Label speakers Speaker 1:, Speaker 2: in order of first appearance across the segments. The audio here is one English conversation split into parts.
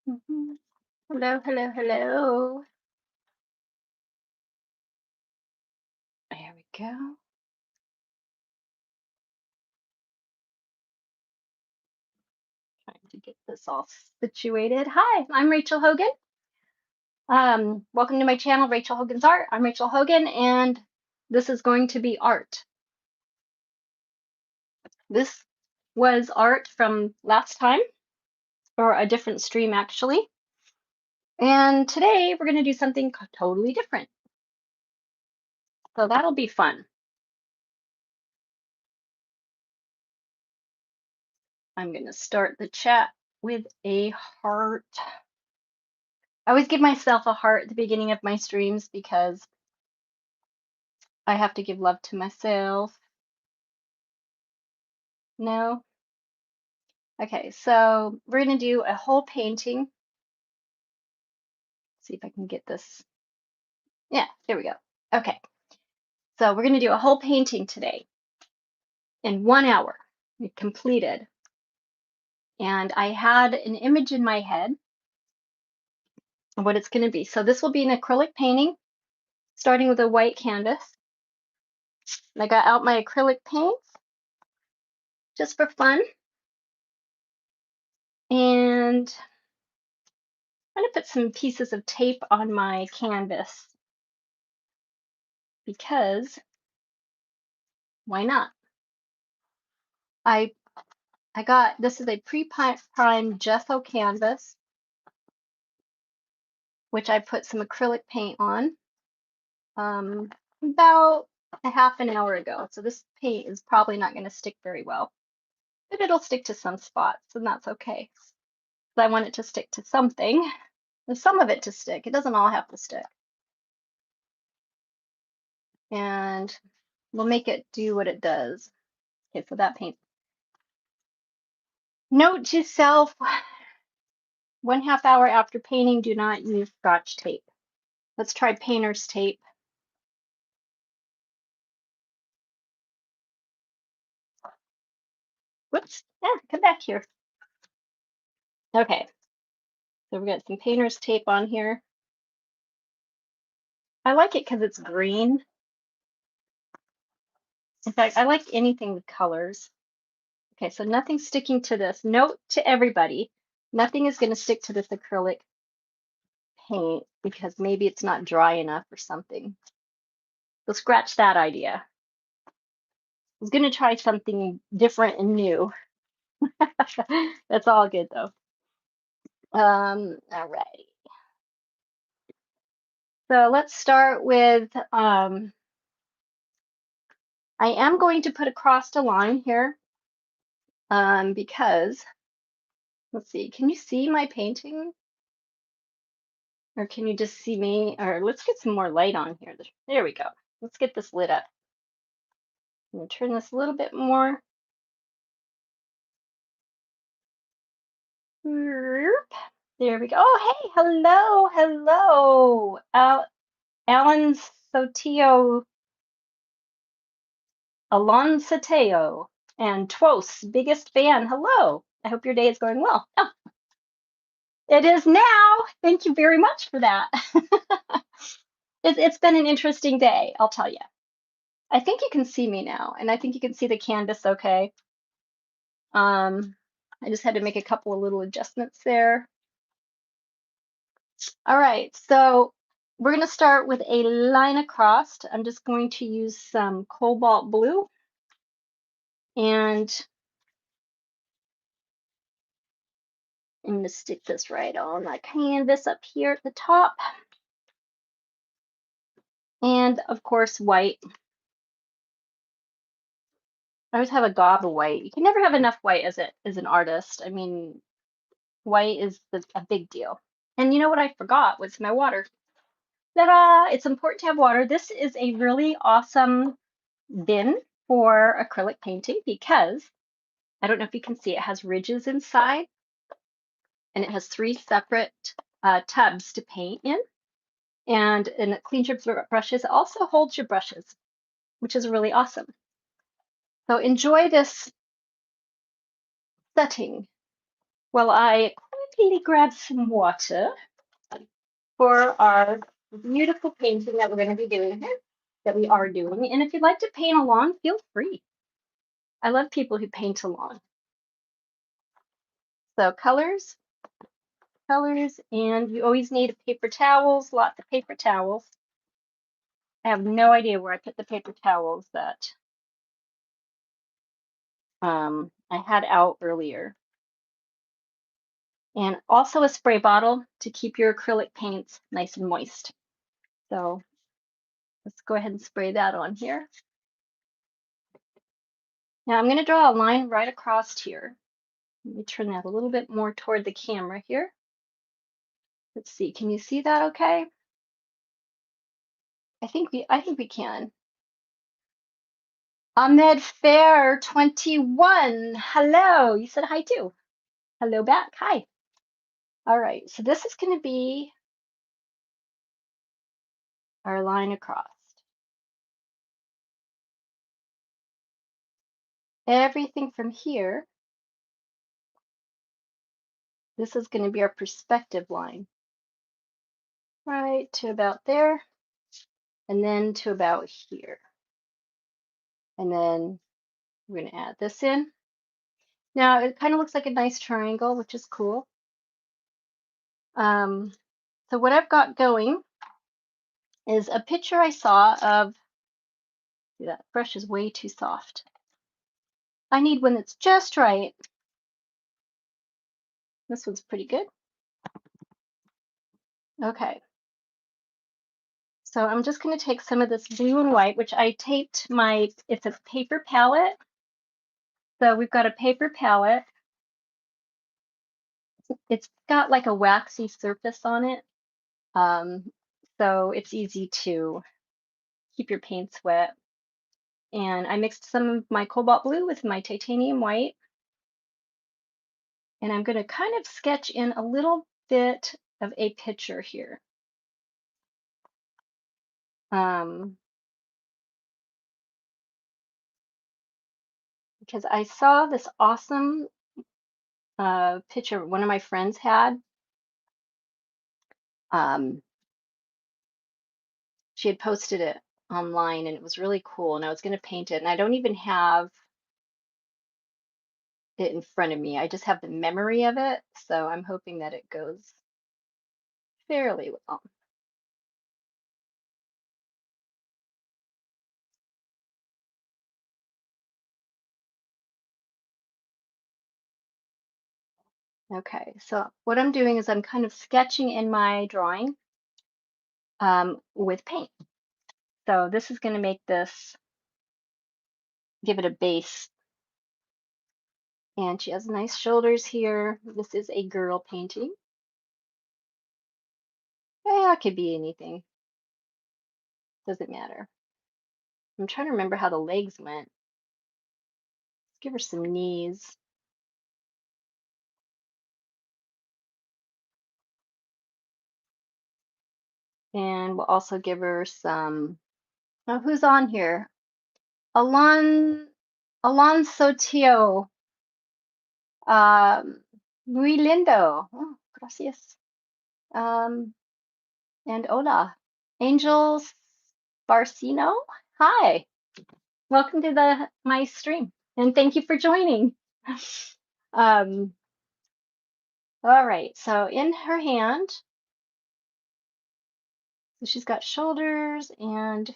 Speaker 1: Mhm. Hello, hello, hello. There we go. Trying to get this all situated. Hi, I'm Rachel Hogan. Welcome to my channel, Rachel Hogan's Art. I'm Rachel Hogan, and this is going to be art. This was art from last time, or a different stream actually. And today we're going to do something totally different. So that'll be fun. I'm going to start the chat with a heart. I always give myself a heart at the beginning of my streams because I have to give love to myself. No? Okay, so we're going to do a whole painting. See if I can get this. Yeah, there we go. Okay, so we're going to do a whole painting today in 1 hour. We completed. And I had an image in my head of what it's going to be. So this will be an acrylic painting, starting with a white canvas. And I got out my acrylic paints just for fun. And I'm going to put some pieces of tape on my canvas because why not? I got, this is a pre-primed gesso canvas, which I put some acrylic paint on about a half an hour ago. So this paint is probably not going to stick very well, but it'll stick to some spots, and that's okay. I want it to stick to something. There's some of it to stick. It doesn't all have to stick. And we'll make it do what it does. Okay, so that paint. Note to self, 1/2 hour after painting, do not use Scotch tape. Let's try painter's tape. Whoops, yeah, come back here. Okay, so we got some painter's tape on here. I like it because it's green. In fact, I like anything with colors. Okay, so nothing's sticking to this. Note to everybody, nothing is going to stick to this acrylic paint because maybe it's not dry enough or something. So scratch that idea. I was going to try something different and new. That's all good though. All right. So let's start with, I am going to put across a line here because, let's see, can you see my painting? Or can you just see me? Or let's get some more light on here. There we go. Let's get this lit up. I'm gonna turn this a little bit more. There we go. Oh, hey, hello, hello. Alan Sotillo, Alon Soteo, and Twos, biggest fan. Hello. I hope your day is going well. Oh, it is now. Thank you very much for that. It's been an interesting day, I'll tell you. I think you can see me now, and I think you can see the canvas okay. I just had to make a couple of little adjustments there. All right, so we're going to start with a line across. I'm just going to use some cobalt blue, and I'm going to stick this right on my canvas up here at the top. And of course, white. I always have a gob of white. You can never have enough white as an artist. I mean, white is a big deal. And you know what I forgot was my water. Ta-da! It's important to have water. This is a really awesome bin for acrylic painting because I don't know if you can see, it has ridges inside and it has 3 separate tubs to paint in. And it cleans your brushes. It also holds your brushes, which is really awesome. So enjoy this setting while I quickly grab some water for our beautiful painting that we're going to be doing here, that we are doing. And if you'd like to paint along, feel free. I love people who paint along. So colors, and you always need paper towels, lots of paper towels. I have no idea where I put the paper towels that I had out earlier. And also a spray bottle to keep your acrylic paints nice and moist. So let's go ahead and spray that on here. Now I'm going to draw a line right across here. Let me turn that a little bit more toward the camera here. Let's see, can you see that okay? I think we can. Ahmed Fair 21. Hello. You said hi too. Hello back. Hi. All right. So this is going to be our line across. Everything from here, this is going to be our perspective line. Right to about there, and then to about here. And then we're going to add this in. Now it kind of looks like a nice triangle, which is cool. So what I've got going is a picture I saw of, see, that brush is way too soft. I need one that's just right. This one's pretty good. Okay. So I'm just going to take some of this blue and white, which I taped it's a paper palette. So we've got a paper palette. It's got like a waxy surface on it. So it's easy to keep your paints wet. And I mixed some of my cobalt blue with my titanium white. And I'm going to kind of sketch in a little bit of a picture here. Because I saw this awesome picture one of my friends had. She had posted it online and it was really cool, and I was going to paint it, and I don't even have it in front of me. I just have the memory of it, so I'm hoping that it goes fairly well. Okay, so what I'm doing is I'm kind of sketching in my drawing with paint. So this is going to make this, give it a base. And she has nice shoulders here. This is a girl painting. Yeah, it could be anything. Doesn't matter. I'm trying to remember how the legs went. Let's give her some knees. And we'll also give her some, oh, who's on here? Alonso Tio. Muy lindo. Oh, gracias. And hola. Angel Barcino. Hi. Welcome to my stream. And thank you for joining. All right, so in her hand, so she's got shoulders, and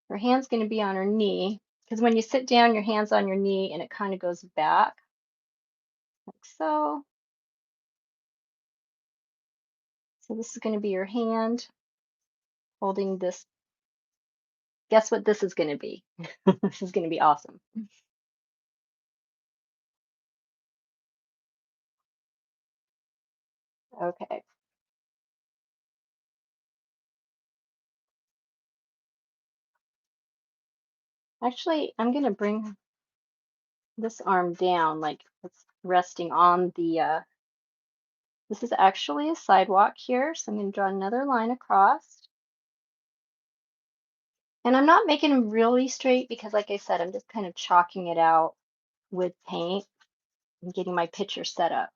Speaker 1: her hand's going to be on her knee, because when you sit down, your hand's on your knee and it kind of goes back, like so. So this is going to be your hand holding this. Guess what this is going to be? This is going to be awesome. Okay. Actually, I'm going to bring this arm down, like it's resting on the, this is actually a sidewalk here, so I'm going to draw another line across. And I'm not making them really straight because, like I said, I'm just kind of chalking it out with paint and getting my picture set up.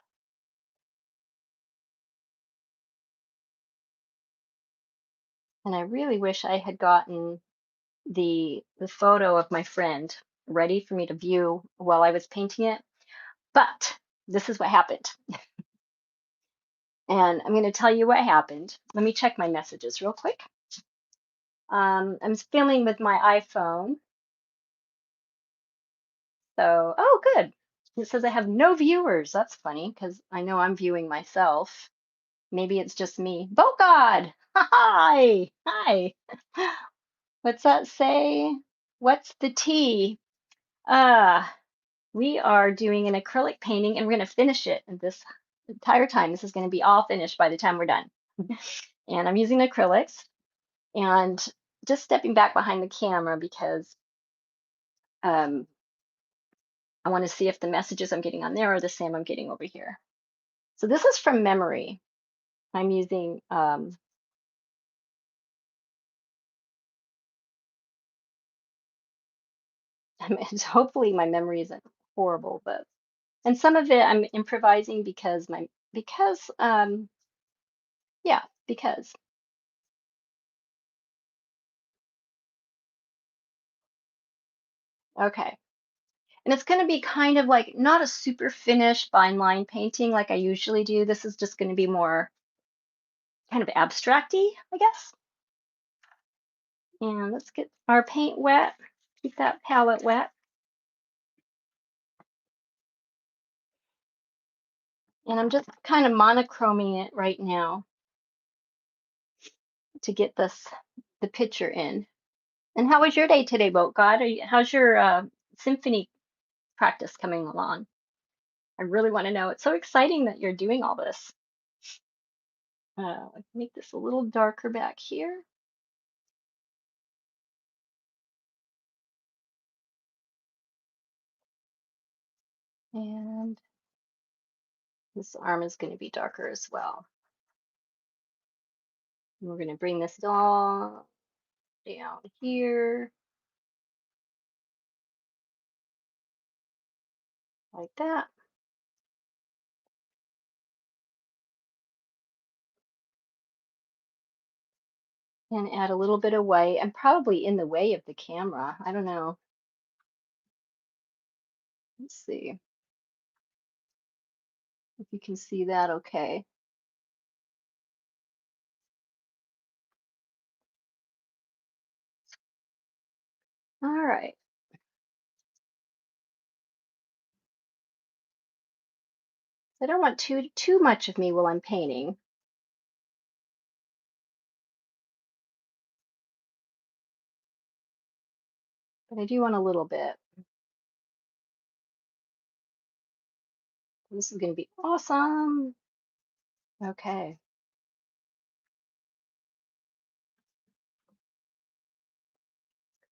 Speaker 1: And I really wish I had gotten the photo of my friend ready for me to view while I was painting it. But this is what happened. And I'm going to tell you what happened. Let me check my messages real quick. I'm filming with my iPhone. So, oh, good. It says I have no viewers. That's funny because I know I'm viewing myself. Maybe it's just me. Boat God! Hi! Hi! What's that say? What's the tea? Uh, we are doing an acrylic painting and we're going to finish it in this entire time. This is going to be all finished by the time we're done. And I'm using acrylics and just stepping back behind the camera because um, I want to see if the messages I'm getting on there are the same I'm getting over here. So this is from memory. I'm using hopefully my memory isn't horrible, but and some of it I'm improvising because yeah, because okay. And it's going to be kind of like not a super finished fine line painting like I usually do. This is just going to be more kind of abstracty, I guess. And let's get our paint wet. Keep that palette wet. And I'm just kind of monochroming it right now to get the picture in. And how was your day today, Boat God? How's your symphony practice coming along? I really want to know. It's so exciting that you're doing all this. Make this a little darker back here. And this arm is going to be darker as well. And we're going to bring this all down here like that. And add a little bit of white. I'm probably in the way of the camera. I don't know. Let's see if you can see that okay. All right. I don't want too much of me while I'm painting. But I do want a little bit. This is going to be awesome. Okay.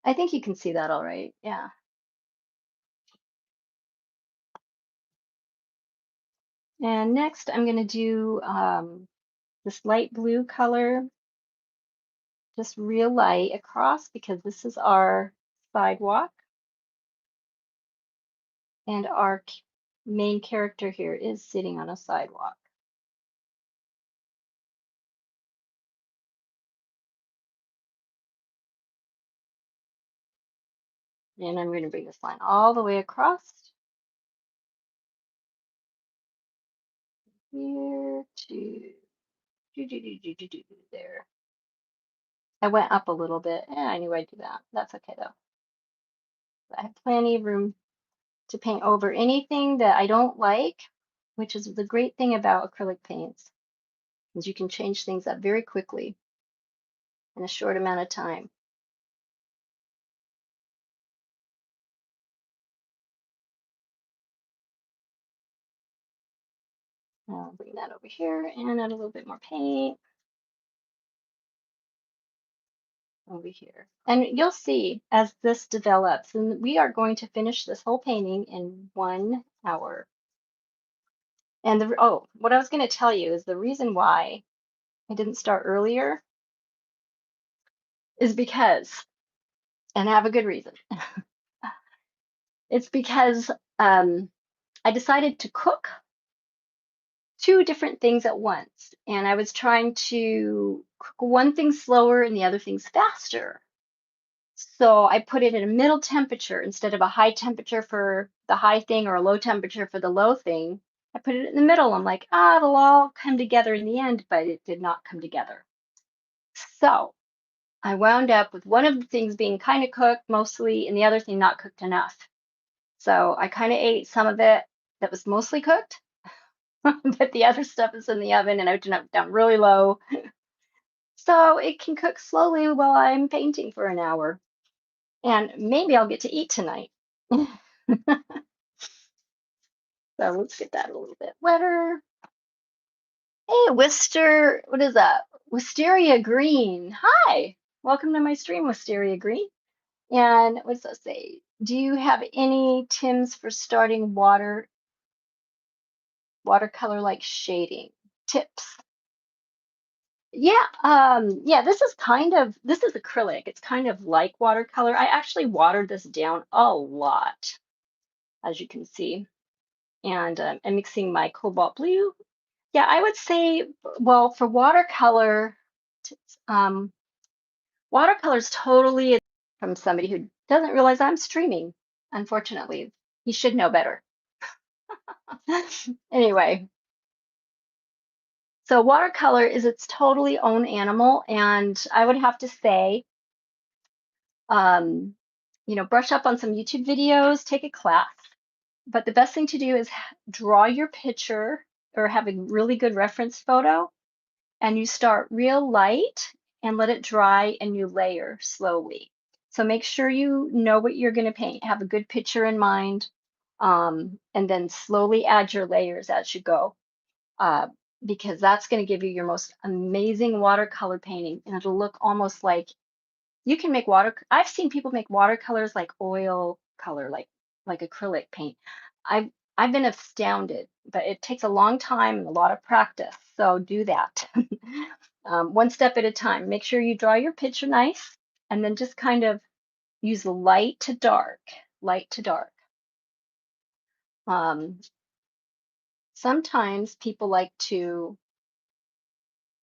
Speaker 1: I think you can see that all right. Yeah. And next I'm going to do this light blue color, just real light across because this is our sidewalk. And our main character here is sitting on a sidewalk. And I'm going to bring this line all the way across here to there. I went up a little bit. I knew I'd do that. That's okay though. I have plenty of room to paint over anything that I don't like, which is the great thing about acrylic paints, is you can change things up very quickly in a short amount of time. I'll bring that over here and add a little bit more paint over here. And you'll see as this develops, and we are going to finish this whole painting in 1 hour. And what I was going to tell you is the reason why I didn't start earlier is because, and I have a good reason. It's because I decided to cook two different things at once, and I was trying to cook one thing slower and the other thing's faster. So I put it at a middle temperature instead of a high temperature for the high thing or a low temperature for the low thing. I put it in the middle. I'm like, it'll all come together in the end, but it did not come together. So I wound up with one of the things being kind of cooked mostly and the other thing not cooked enough. So I kind of ate some of it that was mostly cooked, but the other stuff is in the oven and I turned it down really low. So it can cook slowly while I'm painting for an hour. And maybe I'll get to eat tonight. So let's get that a little bit wetter. Hey, Wister, what is that? Wisteria Green. Hi, welcome to my stream, Wisteria Green. And what does that say? Do you have any Tims for starting watercolor like shading tips? Yeah, this is acrylic. It's kind of like watercolor. I actually watered this down a lot, as you can see. And I'm mixing my cobalt blue. Yeah, I would say, well, for watercolor, um, watercolor's totally from somebody who doesn't realize I'm streaming, unfortunately. He should know better. Anyway, so watercolor is its totally own animal, and I would have to say, um, brush up on some YouTube videos, take a class. But the best thing to do is draw your picture or have a really good reference photo, and you start real light and let it dry and you layer slowly. So make sure you know what you're going to paint, have a good picture in mind, and then slowly add your layers as you go, uh, because that's going to give you your most amazing watercolor painting, and it'll look almost like you can make I've seen people make watercolors like oil color, like acrylic paint. I've been astounded, but it takes a long time and a lot of practice. So do that. One step at a time. Make sure you draw your picture nice, and then just kind of use light to dark, light to dark. Um, Sometimes people like to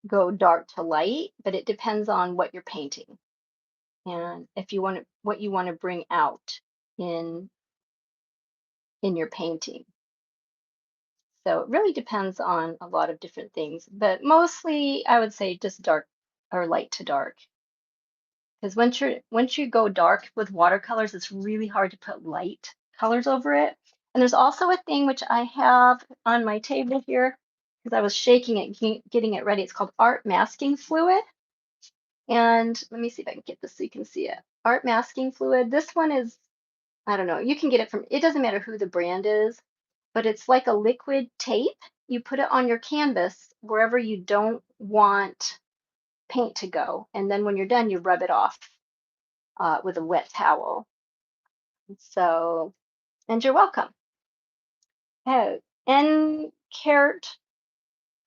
Speaker 1: go dark to light, but it depends on what you're painting and if you want to, what you want to bring out in your painting. So it really depends on a lot of different things, but mostly I would say just dark or light to dark. Because once you go dark with watercolors, it's really hard to put light colors over it. And there's also a thing which I have on my table here because I was shaking it, getting it ready. It's called art masking fluid. And let me see if I can get this so you can see it. Art masking fluid. This one is, I don't know, you can get it from, it doesn't matter who the brand is, but it's like a liquid tape. You put it on your canvas wherever you don't want paint to go. And then when you're done, you rub it off with a wet towel. So, and you're welcome. Oh, N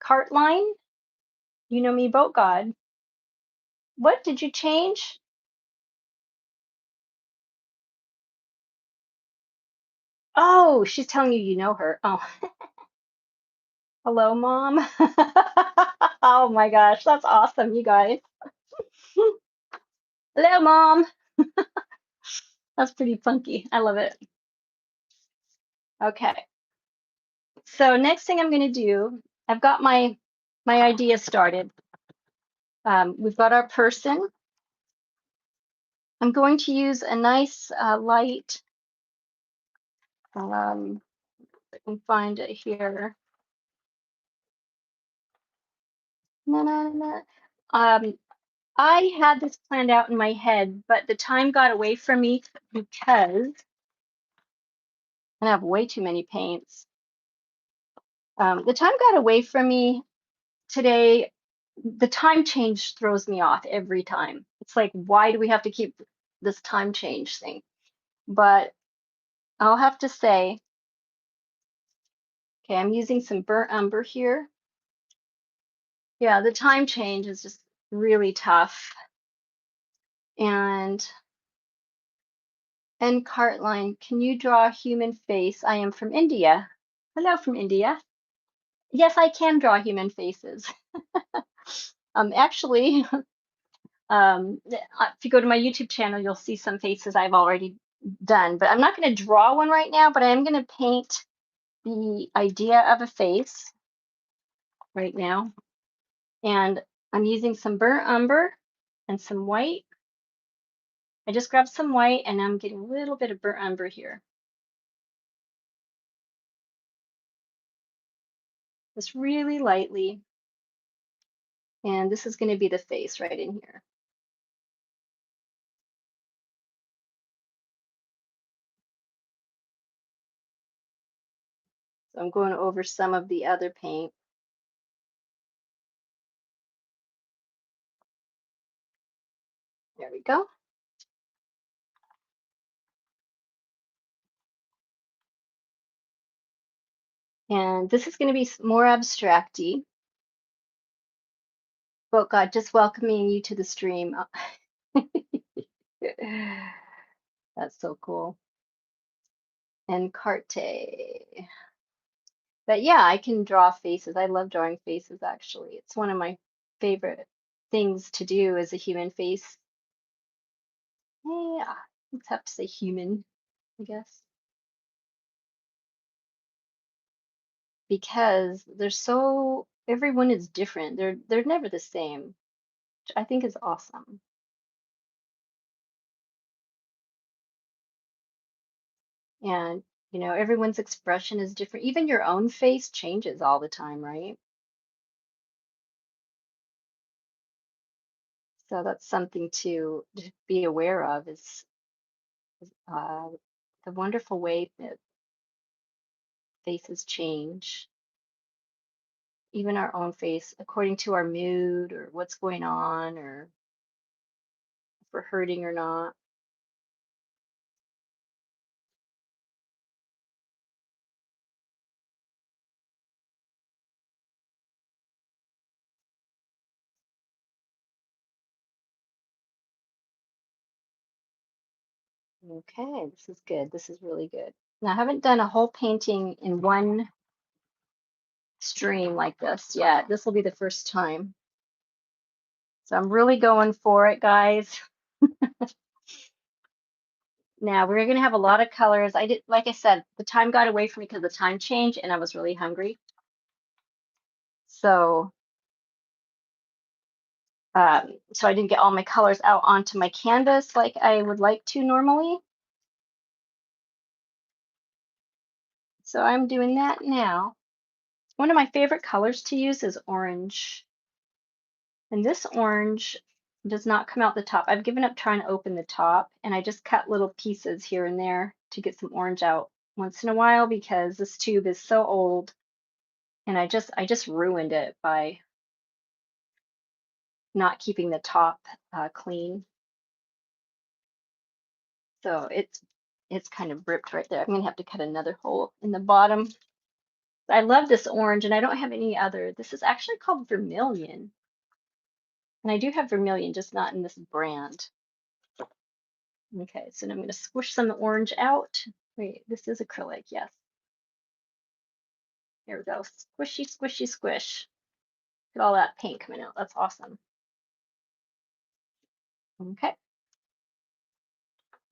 Speaker 1: Cartline, you know me, boat god. What did you change? Oh, she's telling you you know her. Oh, hello, mom. Oh my gosh, that's awesome, you guys. Hello, mom. That's pretty funky. I love it. Okay. So next thing I'm going to do, I've got my idea started. We've got our person. I'm going to use a nice light. I can find it here. Na, na, na. I had this planned out in my head, but the time got away from me because I have way too many paints. The time got away from me today. The time change throws me off every time. It's like, why do we have to keep this time change thing? But I'll have to say, okay, I'm using some burnt umber here. Yeah, the time change is just really tough. And Cartline, can you draw a human face? I am from India. Hello from India. Yes, I can draw human faces. Actually, if you go to my YouTube channel, you'll see some faces I've already done, but I'm not going to draw one right now, but I am going to paint the idea of a face right now. And I'm using some burnt umber and some white. I just grabbed some white and I'm getting a little bit of burnt umber here. Just really lightly. And this is going to be the face right in here. So I'm going over some of the other paint. There we go. And this is going to be more abstracty. Oh God, just welcoming you to the stream. That's so cool. And Carte. But yeah, I can draw faces. I love drawing faces, actually. It's one of my favorite things to do as a human face. Yeah, let's have to say human, I guess. Because everyone is different. They're never the same, which I think is awesome. And everyone's expression is different. Even your own face changes all the time, right? So that's something to be aware of is, the wonderful way that faces change. Even our own face, according to our mood or what's going on, or if we're hurting or not. Okay, this is good. This is really good. Now, I haven't done a whole painting in one stream like this yet. This will be the first time. So I'm really going for it, guys. Now we're going to have a lot of colors. Like I said, the time got away from me because the time changed and I was really hungry. So, so I didn't get all my colors out onto my canvas like I would like to normally. So I'm doing that now. One of my favorite colors to use is orange. And this orange does not come out the top. I've given up trying to open the top, and I just cut little pieces here and there to get some orange out once in a while because this tube is so old, and I just ruined it by not keeping the top clean. So it's kind of ripped right there. I'm gonna have to cut another hole in the bottom. I love this orange, and I don't have any other. This is actually called vermilion. And I do have vermilion, just not in this brand. Okay, so now I'm going to squish some orange out. Wait, this is acrylic, yes. Here we go. Squishy, squishy, squish. Look at all that paint coming out. That's awesome. Okay.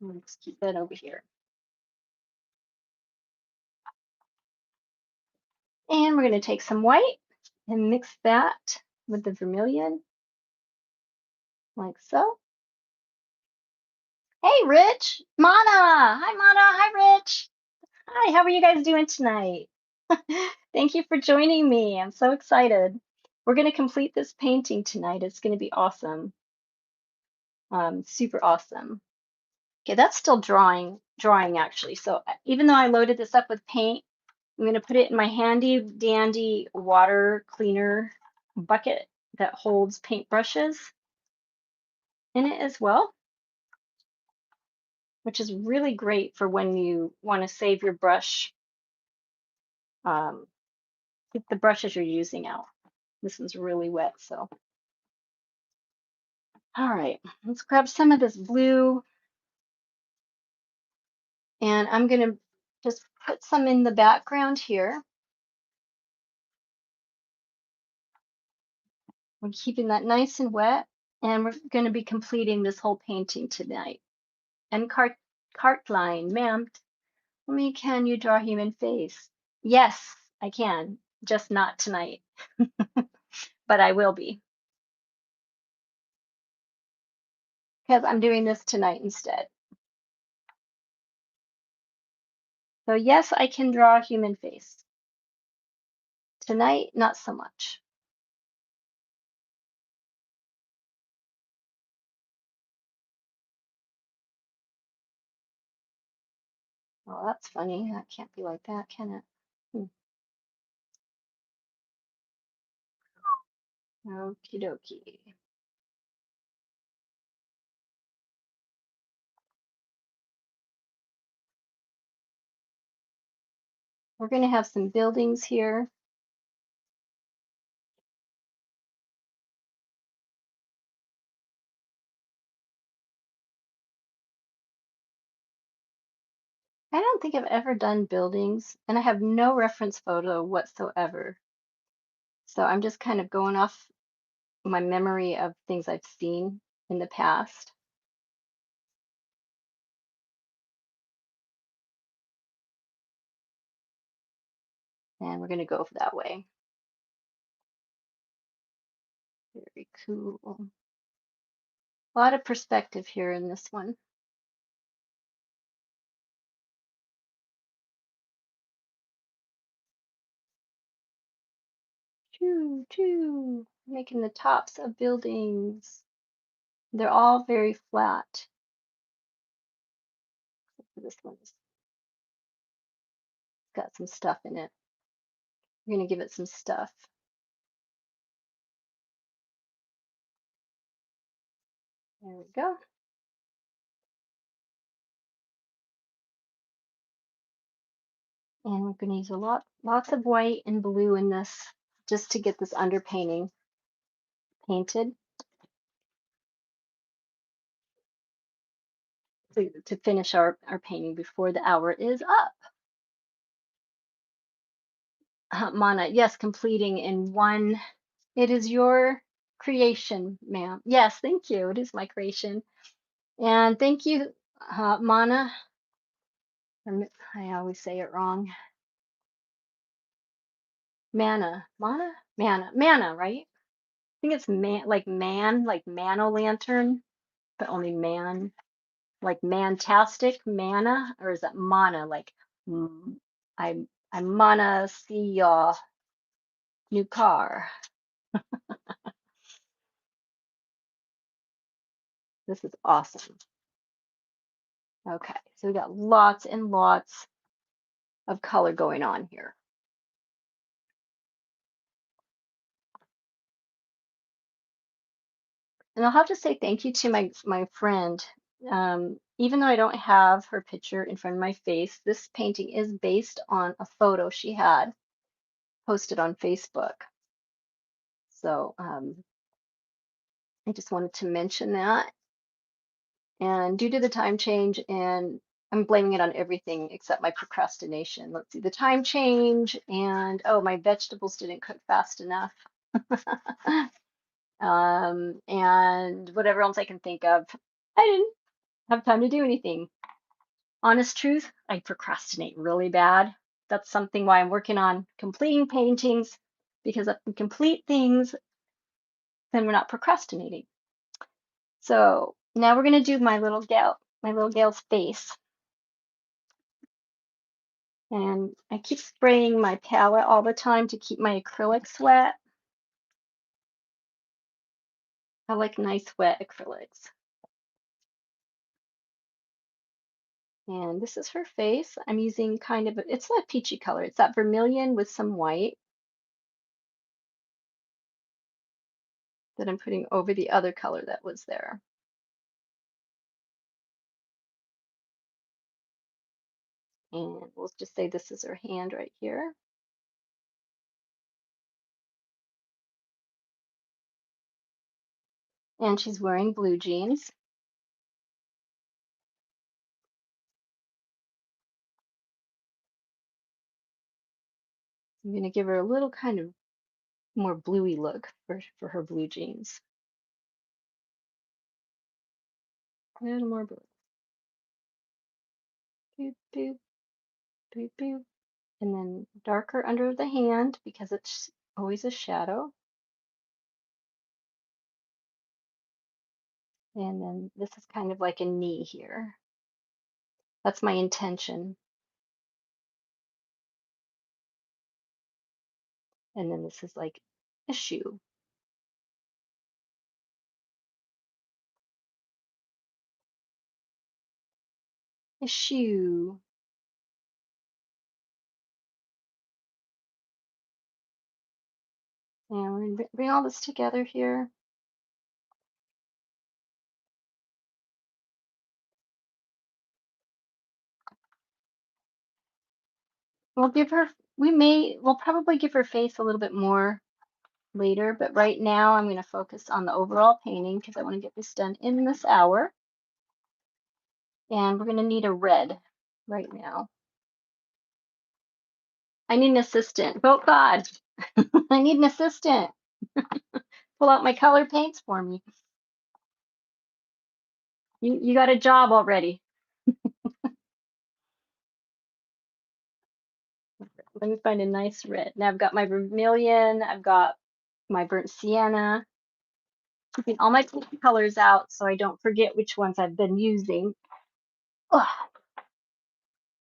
Speaker 1: Let's keep that over here. And we're going to take some white and mix that with the vermilion, like so. Hey, Rich. Mana. Hi, Mana. Hi, Rich. Hi, how are you guys doing tonight? Thank you for joining me. I'm so excited. We're going to complete this painting tonight. It's going to be awesome. Super awesome. Okay, that's still drawing actually. So even though I loaded this up with paint, I'm going to put it in my handy dandy water cleaner bucket that holds paintbrushes in it as well, which is really great for when you want to save your brush, get the brushes you're using out. This one's really wet, so. All right, let's grab some of this blue, and I'm going to just put some in the background here. We're keeping that nice and wet, and we're going to be completing this whole painting tonight. And cart line, ma'am, tell me, can you draw a human face? Yes, I can, just not tonight, but I will be because I'm doing this tonight instead. So yes, I can draw a human face. Tonight, not so much. Well, that's funny. That can't be like that, can it? Okie dokie. We're going to have some buildings here. I don't think I've ever done buildings, and I have no reference photo whatsoever. So I'm just kind of going off my memory of things I've seen in the past. And we're going to go that way. Very cool. A lot of perspective here in this one. Choo, choo. Making the tops of buildings. They're all very flat. This one's got some stuff in it. We're going to give it some stuff. There we go. And we're going to use lots of white and blue in this just to get this underpainting painted to finish our painting before the hour is up. Mana, yes, completing in one. It is your creation, ma'am. Yes, thank you. It is my creation. And thank you, Mana. I always say it wrong. Mana, right? I think it's like Mano Lantern, but only man, like Mantastic Mana, or is that Mana? Like, mm, I I Mana see your new car. This is awesome. Okay, so we got lots and lots of color going on here. And I'll have to say thank you to my friend. Even though I don't have her picture in front of my face, this painting is based on a photo she had posted on Facebook. So I just wanted to mention that. And due to the time change, and I'm blaming it on everything except my procrastination. Let's see, the time change, and oh, my vegetables didn't cook fast enough. And whatever else I can think of. I didn't have time to do anything. Honest truth, I procrastinate really bad. That's something why I'm working on completing paintings, because if we complete things, then we're not procrastinating. So now we're gonna do my little gal's face. And I keep spraying my palette all the time to keep my acrylics wet. I like nice wet acrylics. And this is her face. I'm using kind of, it's a peachy color. It's that vermilion with some white that I'm putting over the other color that was there. And we'll just say this is her hand right here. And she's wearing blue jeans. I'm going to give her a little kind of more bluey look for her blue jeans. A little more blue. Boop, boop, boop, boop. And then darker under the hand because it's always a shadow. And then this is kind of like a knee here. That's my intention. And then this is like a shoe. A shoe. And we're gonna bring all this together here. We'll give her, we'll probably give her face a little bit more later, but right now I'm going to focus on the overall painting because I want to get this done in this hour. And we're going to need a red right now. I need an assistant. Oh God, I need an assistant. Pull out my color paints for me. You got a job already. Let me find a nice red. Now I've got my vermilion, I've got my burnt sienna. Keeping all my colors out so I don't forget which ones I've been using. Ugh.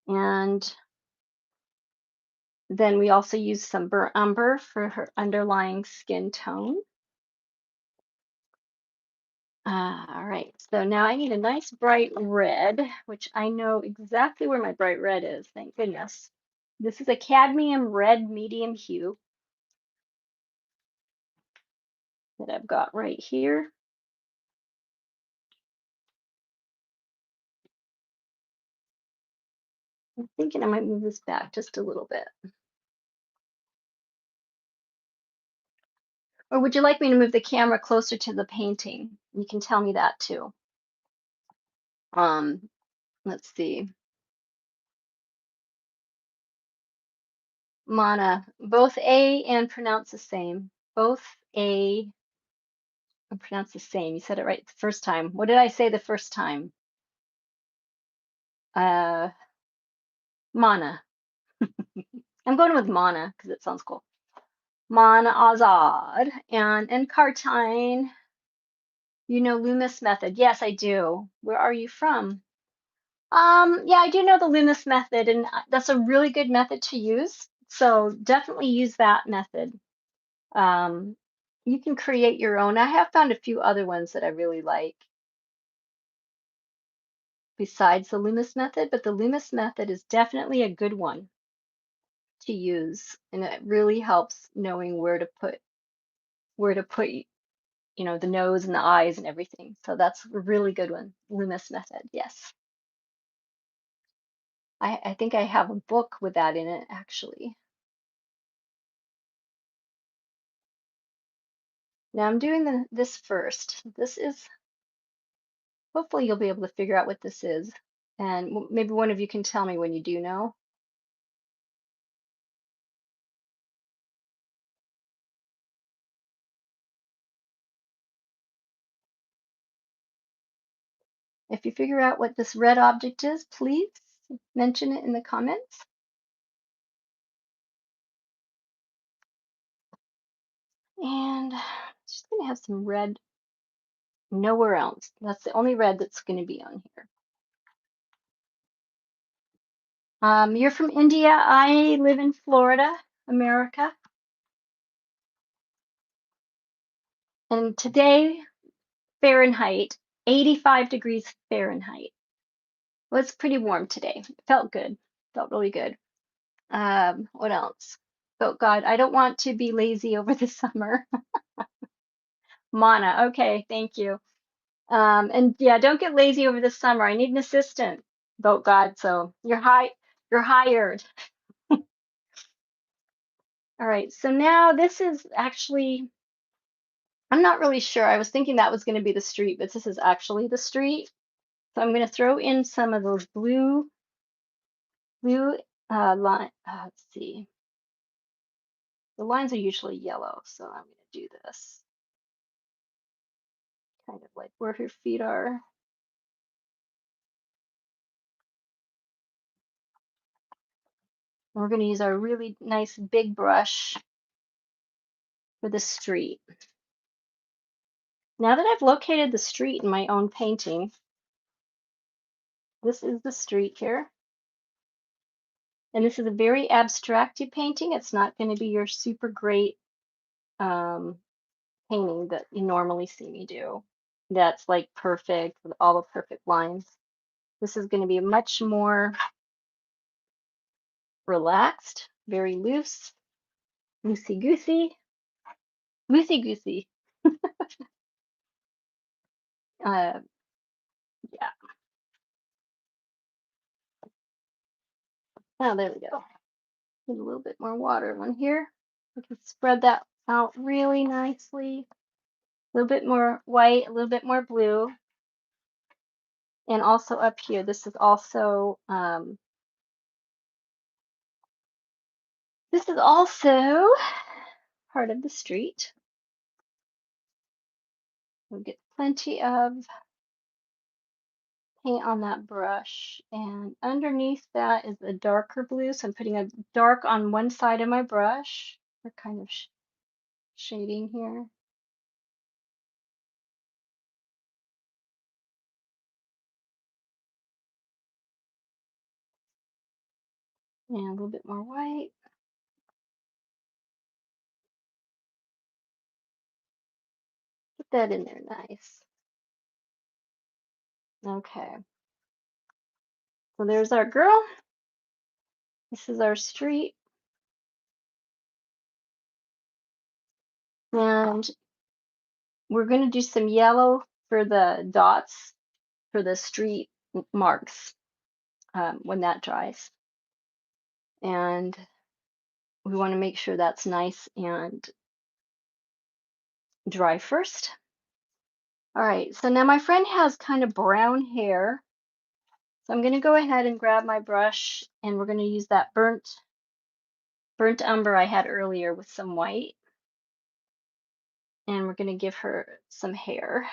Speaker 1: And then we also use some burnt umber for her underlying skin tone. All right, so now I need a nice bright red, which I know exactly where my bright red is, thank goodness. This is a cadmium red medium hue that I've got right here. I'm thinking I might move this back just a little bit. Or would you like me to move the camera closer to the painting? You can tell me that too. Let's see. Mana, both A and pronounce the same. Both A and pronounce the same. You said it right the first time. What did I say the first time? Mana. I'm going with Mana because it sounds cool. Mana Azad and Cartine. You know Loomis method. Yes, I do. Where are you from? Yeah, I do know the Loomis method, and that's a really good method to use. So definitely use that method. You can create your own. I have found a few other ones that I really like besides the Loomis method, but the Loomis method is definitely a good one to use, and it really helps knowing where to put the nose and the eyes and everything. So that's a really good one, Loomis method. Yes. I think I have a book with that in it, actually. Now I'm doing this first. This is, hopefully you'll be able to figure out what this is. And maybe one of you can tell me when you do know. If you figure out what this red object is, please mention it in the comments. And just gonna have some red nowhere else. That's the only red that's gonna be on here. You're from India. I live in Florida, America. And today, Fahrenheit, 85 degrees Fahrenheit. Well, it's pretty warm today. It felt good. Felt really good. What else? Oh God, I don't want to be lazy over the summer. Mana, okay, thank you. And yeah, don't get lazy over the summer. I need an assistant. Oh God, so you're hired. All right, so now this is actually, I'm not really sure. I was thinking that was going to be the street, but this is actually the street. So I'm going to throw in some of those blue line. Let's see, The lines are usually yellow, so I'm going to do this kind of like where her feet are. And we're going to use our really nice big brush for the street. Now that I've located the street in my own painting, this is the street here. And this is a very abstracty painting. It's not going to be your super great painting that you normally see me do. That's like perfect with all the perfect lines. This is going to be much more relaxed, very loose, loosey goosey, loosey goosey. Yeah. Oh, there we go. Need a little bit more water on here. We can spread that out really nicely. A little bit more white, a little bit more blue. And also up here, this is also part of the street. We'll get plenty of paint on that brush. And underneath that is a darker blue. So I'm putting a dark on one side of my brush. We're kind of shading here. And a little bit more white. Put that in there nice. Okay. So there's our girl. This is our street. And we're going to do some yellow for the dots for the street marks when that dries. And we want to make sure that's nice and dry first. All right, so now my friend has kind of brown hair. So I'm going to go ahead and grab my brush and we're going to use that burnt umber I had earlier with some white. And we're going to give her some hair.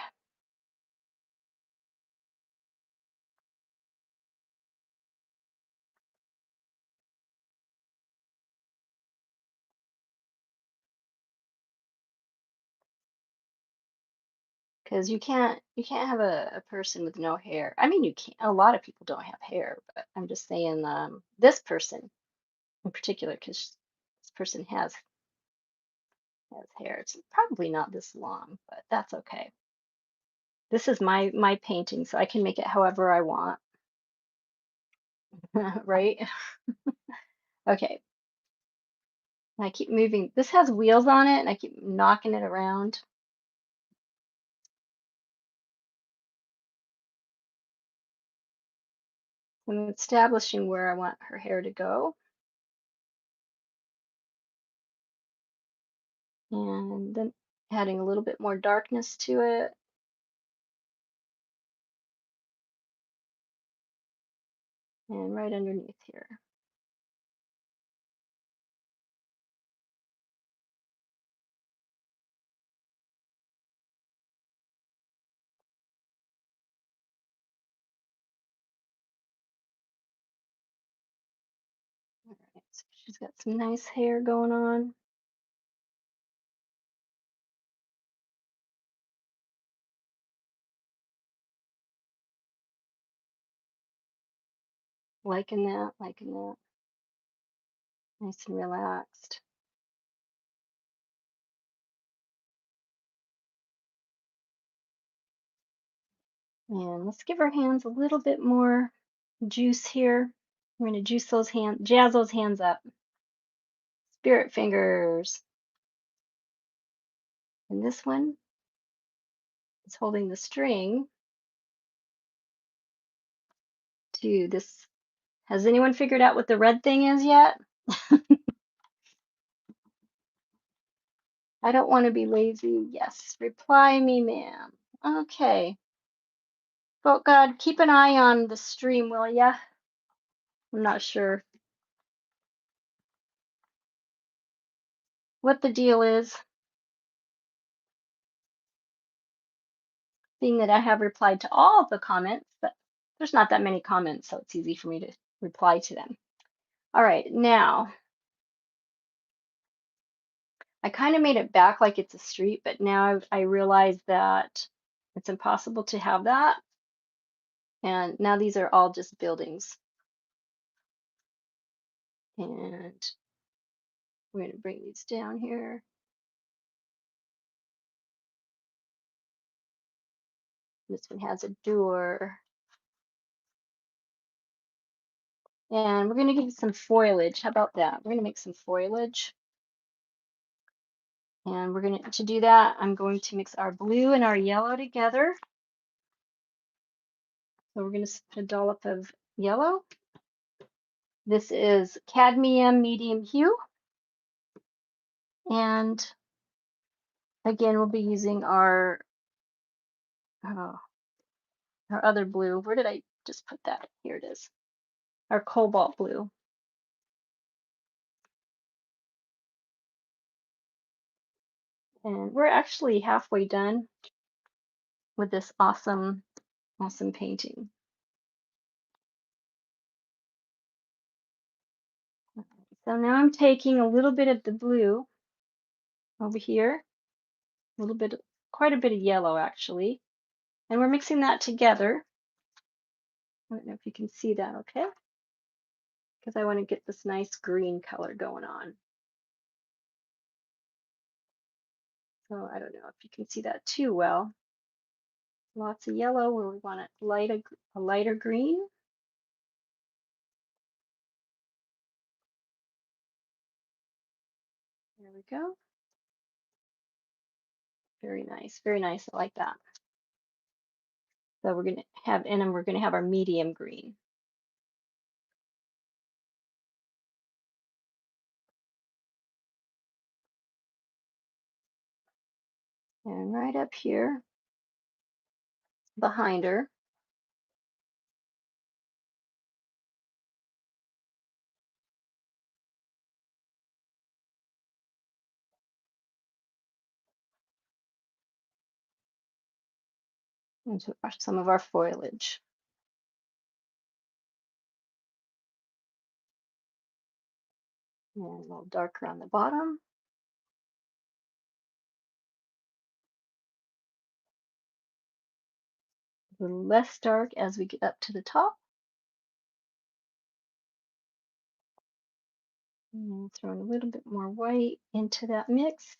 Speaker 1: Because you can't have a person with no hair. I mean, you can't. A lot of people don't have hair, but I'm just saying this person in particular, because this person has hair. It's probably not this long, but that's okay. This is my painting, so I can make it however I want, right? Okay. And I keep moving. This has wheels on it, and I keep knocking it around. I'm establishing where I want her hair to go. And then adding a little bit more darkness to it. And right underneath here. All right, so she's got some nice hair going on. Liking that, liking that. Nice and relaxed. And let's give our hands a little bit more juice here. We're going to juice those hands, jazz those hands up. Spirit fingers. And this one is holding the string to this. Has anyone figured out what the red thing is yet? I don't want to be lazy. Yes, reply me, ma'am. Okay. Well, God, keep an eye on the stream, will ya? I'm not sure. what the deal is, seeing that I have replied to all of the comments, but there's not that many comments, so it's easy for me to reply to them. All right, now I kind of made it back like it's a street, but now I realize that it's impossible to have that. And now these are all just buildings. And we're going to bring these down here. This one has a door. And we're going to give it some foliage. How about that? We're going to make some foliage. And we're going to do that, I'm going to mix our blue and our yellow together. So we're going to put a dollop of yellow. This is cadmium medium hue. And again, we'll be using our other blue. Where did I just put that? Here it is. Our cobalt blue. And we're actually halfway done with this awesome, awesome painting. So now I'm taking a little bit of the blue over here, a little bit, quite a bit of yellow actually, and we're mixing that together. I don't know if you can see that okay, because I want to get this nice green color going on. So I don't know if you can see that too well. Lots of yellow where we want it a lighter green. There we go. Very nice, very nice. I like that. So we're going to have, and then we're going to have our medium green. And right up here behind her, into some of our foliage. And a little darker on the bottom. A little less dark as we get up to the top. And throwing a little bit more white into that mix.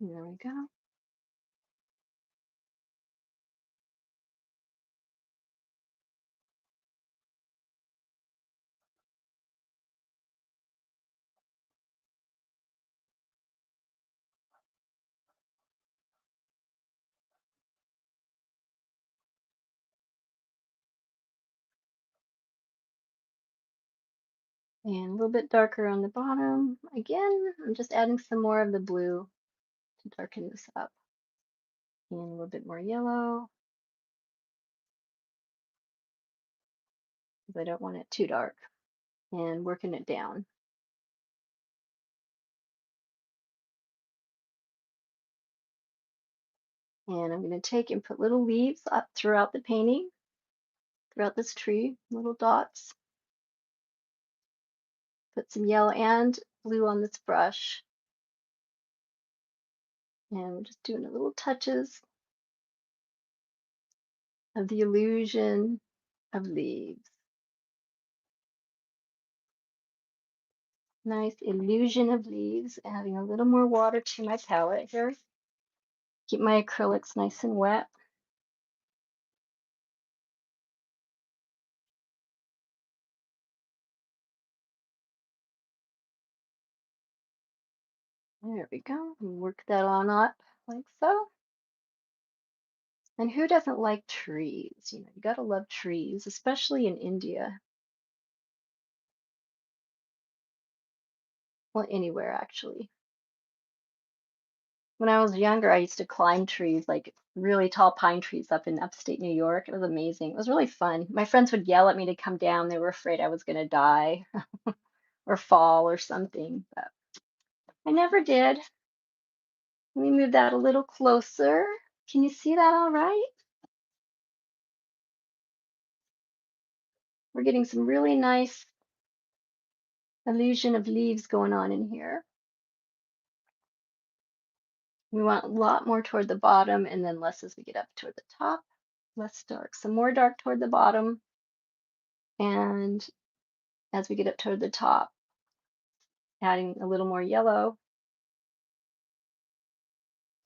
Speaker 1: There we go. And a little bit darker on the bottom. Again, I'm just adding some more of the blue to darken this up. And a little bit more yellow, because I don't want it too dark. And working it down. And I'm going to take and put little leaves up throughout the painting, throughout this tree, little dots. Put some yellow and blue on this brush. And we're just doing the little touches of the illusion of leaves. Nice illusion of leaves. Adding a little more water to my palette here. Keep my acrylics nice and wet. There we go. Work that on up like so. And who doesn't like trees? You know, you gotta love trees, especially in India. Well, anywhere actually. When I was younger, I used to climb trees, like really tall pine trees up in upstate New York. It was amazing. It was really fun. My friends would yell at me to come down. They were afraid I was going to die or fall or something, but I never did. Let me move that a little closer. Can you see that all right? We're getting some really nice illusion of leaves going on in here. We want a lot more toward the bottom and then less as we get up toward the top. Less dark, some more dark toward the bottom. And as we get up toward the top, adding a little more yellow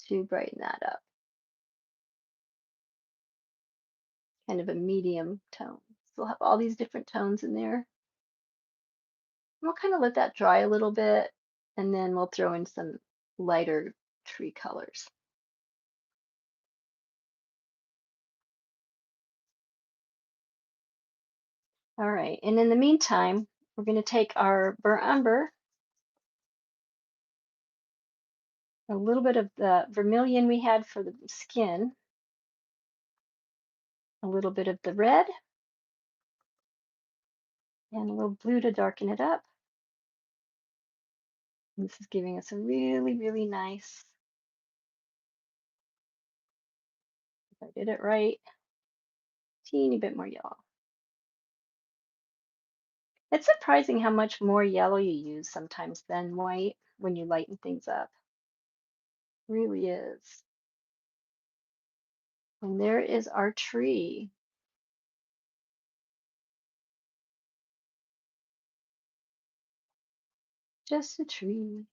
Speaker 1: to brighten that up. Kind of a medium tone. So we'll have all these different tones in there. We'll kind of let that dry a little bit, and then we'll throw in some lighter tree colors. All right, and in the meantime, we're going to take our burnt umber, a little bit of the vermilion we had for the skin, a little bit of the red, and a little blue to darken it up. And this is giving us a really, really nice, if I did it right, teeny bit more yellow. It's surprising how much more yellow you use sometimes than white when you lighten things up. Really is. And there is our tree. Just a tree.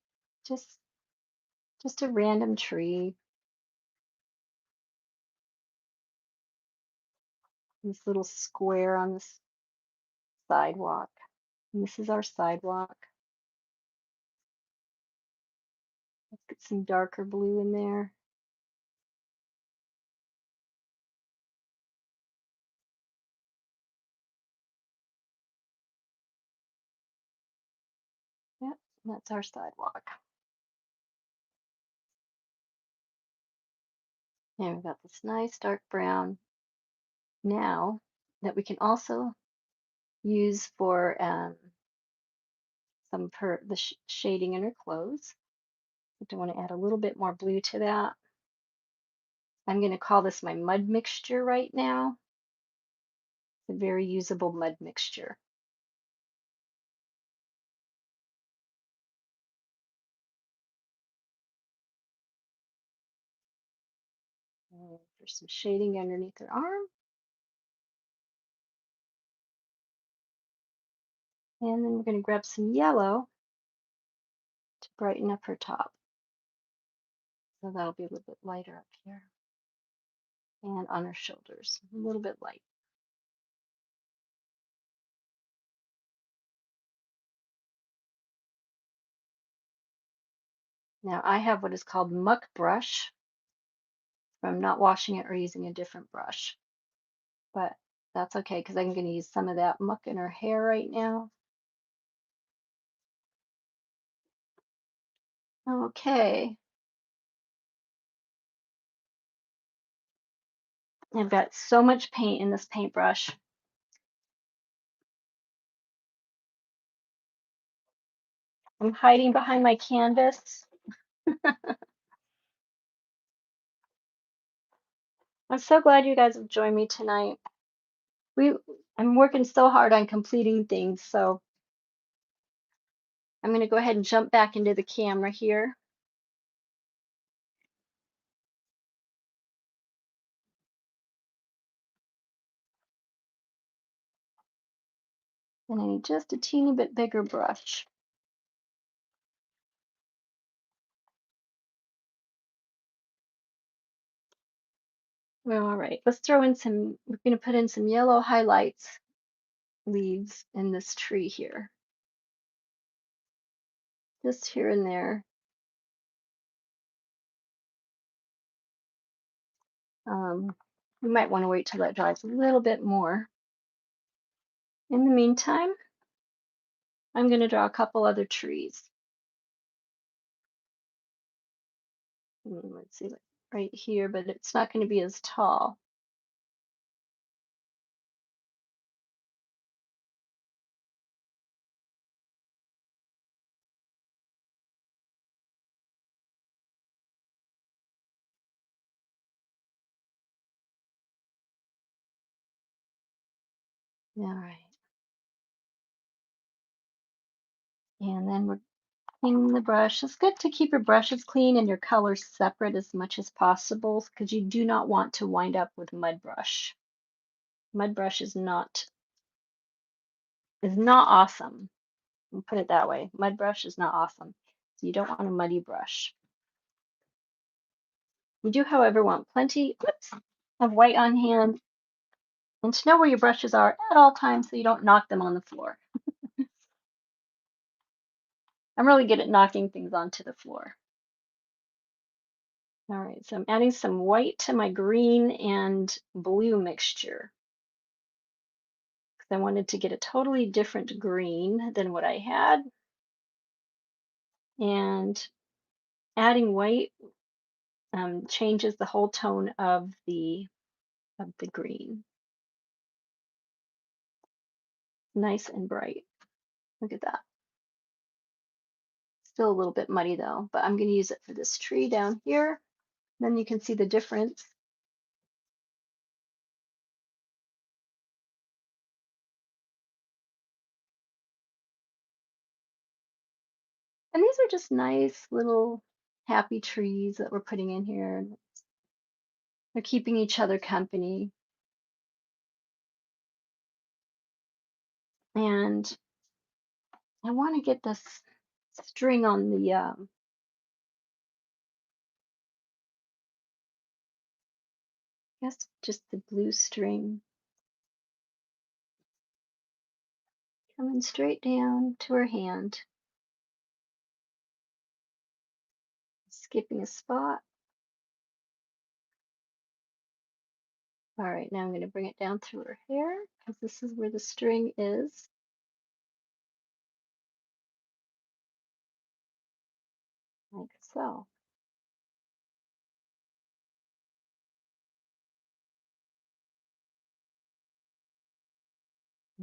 Speaker 1: Just just a random tree. This little square on this sidewalk. And this is our sidewalk. Let's get some darker blue in there. Yep, that's our sidewalk. And we've got this nice dark brown now that we can also use for some for the shading in her clothes. I do want to add a little bit more blue to that. I'm going to call this my mud mixture right now. It's a very usable mud mixture. For some shading underneath her arm. And then we're going to grab some yellow to brighten up her top. So that'll be a little bit lighter up here. And on her shoulders, a little bit light. Now I have what is called muck brush from not washing it or using a different brush. But that's okay because I'm going to use some of that muck in her hair right now. Okay. I've got so much paint in this paintbrush. I'm hiding behind my canvas. I'm so glad you guys have joined me tonight. We I'm working so hard on completing things, so I'm going to go ahead and jump back into the camera here. And I need just a teeny bit bigger brush. All right, let's throw in some, we're going to put in some yellow highlights leaves in this tree here. Just here and there. We might want to wait till that dries a little bit more. In the meantime, I'm going to draw a couple other trees. Let's see, like right here, but it's not going to be as tall. All right. And then we're cleaning the brush. It's good to keep your brushes clean and your colors separate as much as possible because you do not want to wind up with mud brush. Mud brush is not awesome. I'll put it that way. Mud brush is not awesome. So you don't want a muddy brush. You do, however, want plenty of white on hand and to know where your brushes are at all times so you don't knock them on the floor. I'm really good at knocking things onto the floor. All right, so I'm adding some white to my green and blue mixture because I wanted to get a totally different green than what I had. And adding white changes the whole tone of the green. Nice and bright. Look at that. Still a little bit muddy though, but I'm going to use it for this tree down here. Then you can see the difference. And these are just nice little happy trees that we're putting in here. They're keeping each other company. And I want to get this string on the, I guess just the blue string coming straight down to her hand. Skipping a spot. All right, now I'm going to bring it down through her hair because this is where the string is, like so. All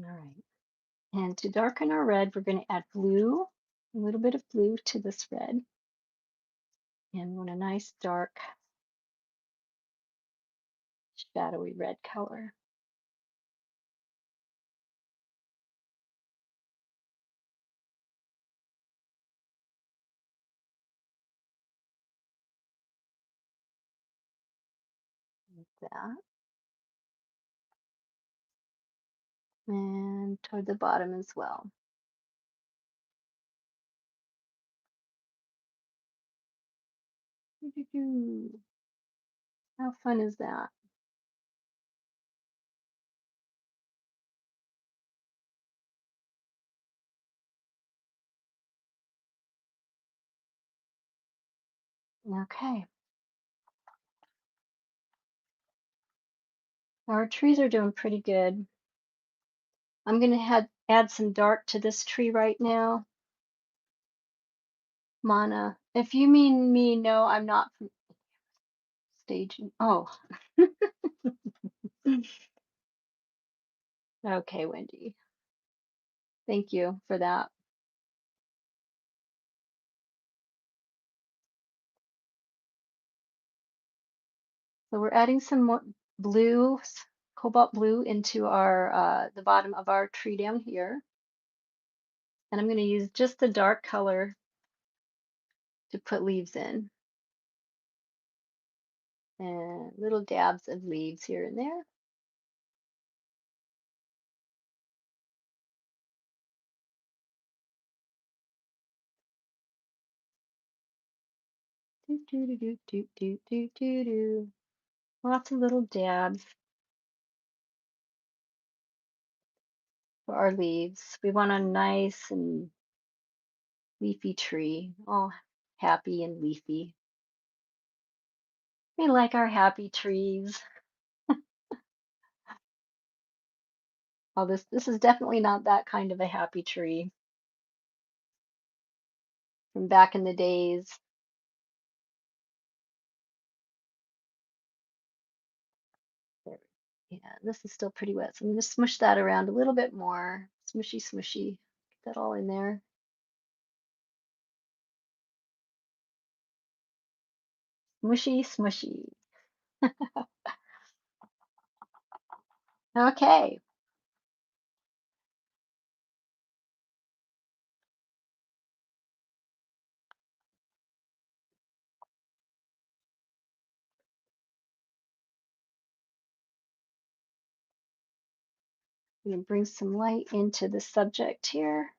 Speaker 1: right. And to darken our red, we're going to add blue, a little bit of blue to this red. And we want a nice dark shadowy red color. Like that. And toward the bottom as well. Doo-doo-doo. How fun is that? Okay. Our trees are doing pretty good. I'm going to add some dark to this tree right now. Mana, if you mean me, no, I'm not from staging. Oh, okay, Wendy. Thank you for that. So we're adding some more blue, cobalt blue into our the bottom of our tree down here. And I'm going to use just the dark color to put leaves in. And little dabs of leaves here and there. Do, do, do, do, do, do, do, do, do. Lots of little dabs for our leaves. We want a nice and leafy tree, all happy and leafy. We like our happy trees. Oh, this is definitely not that kind of a happy tree from back in the days. Yeah, this is still pretty wet. So I'm going to smush that around a little bit more. Smushy, smushy. Get that all in there. Smushy, smushy. Okay. I'm going to bring some light into the subject here.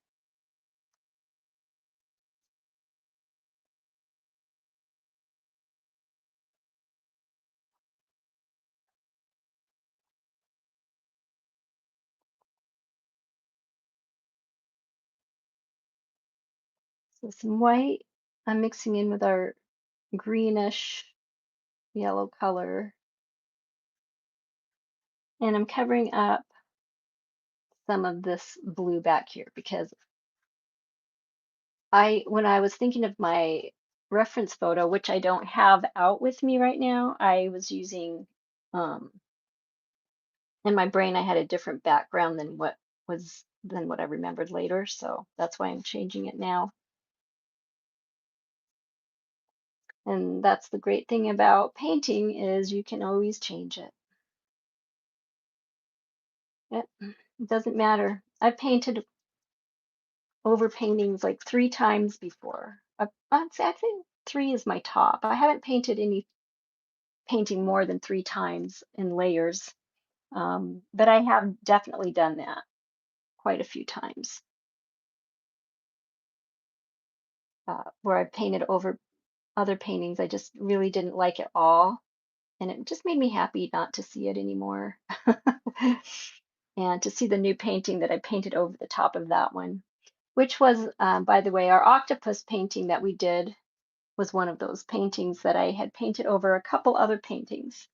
Speaker 1: So some white I'm mixing in with our greenish yellow color. And I'm covering up some of this blue back here because when I was thinking of my reference photo, which I don't have out with me right now, I was using, um, in my brain, I had a different background than what I remembered later. So that's why I'm changing it now. And that's the great thing about painting is you can always change it. It doesn't matter. I've painted over paintings like 3 times before. I think three is my top. I haven't painted any painting more than 3 times in layers, but I have definitely done that quite a few times, where I painted over other paintings. I just really didn't like it all, and it just made me happy not to see it anymore. And to see the new painting that I painted over the top of that one, which was, by the way, our octopus painting that we did was one of those paintings that I had painted over a couple other paintings.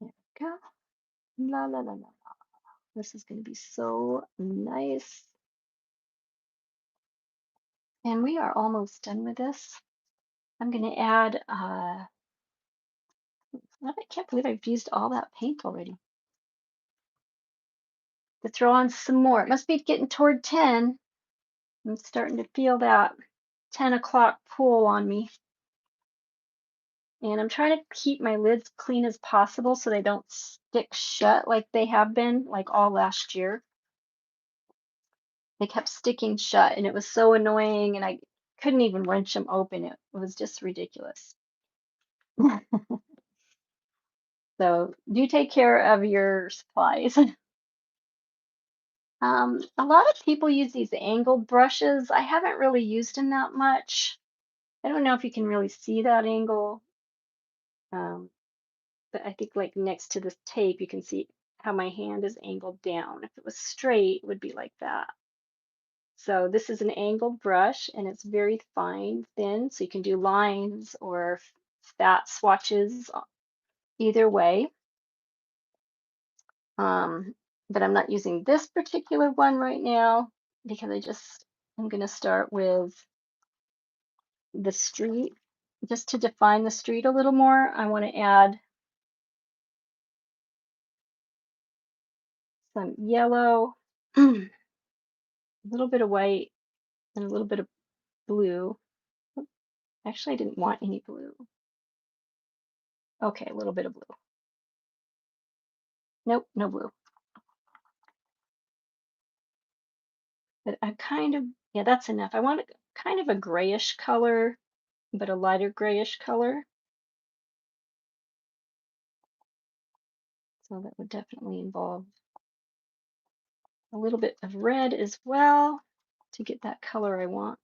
Speaker 1: There we go. La la la la. This is going to be so nice. And we are almost done with this. I'm going to add, I can't believe I've used all that paint already. To throw on some more. It must be getting toward 10. I'm starting to feel that 10 o'clock pull on me. And I'm trying to keep my lids clean as possible so they don't stick shut like they have been, like all last year. They kept sticking shut and it was so annoying and I couldn't even wrench them open. It was just ridiculous. So do take care of your supplies. A lot of people use these angled brushes. I haven't really used them that much. I don't know if you can really see that angle, um, but I think like next to this tape, you can see how my hand is angled down. If it was straight, it would be like that. So this is an angled brush and it's very fine, thin, so you can do lines or fat swatches either way. But I'm not using this particular one right now because I'm going to start with the street. Just to define the street a little more, I want to add some yellow, a little bit of white, and a little bit of blue. Actually, I didn't want any blue. Okay, a little bit of blue. Nope, no blue. But I kind of, yeah, that's enough. I want kind of a grayish color, but a lighter grayish color. So that would definitely involve a little bit of red as well to get that color I want.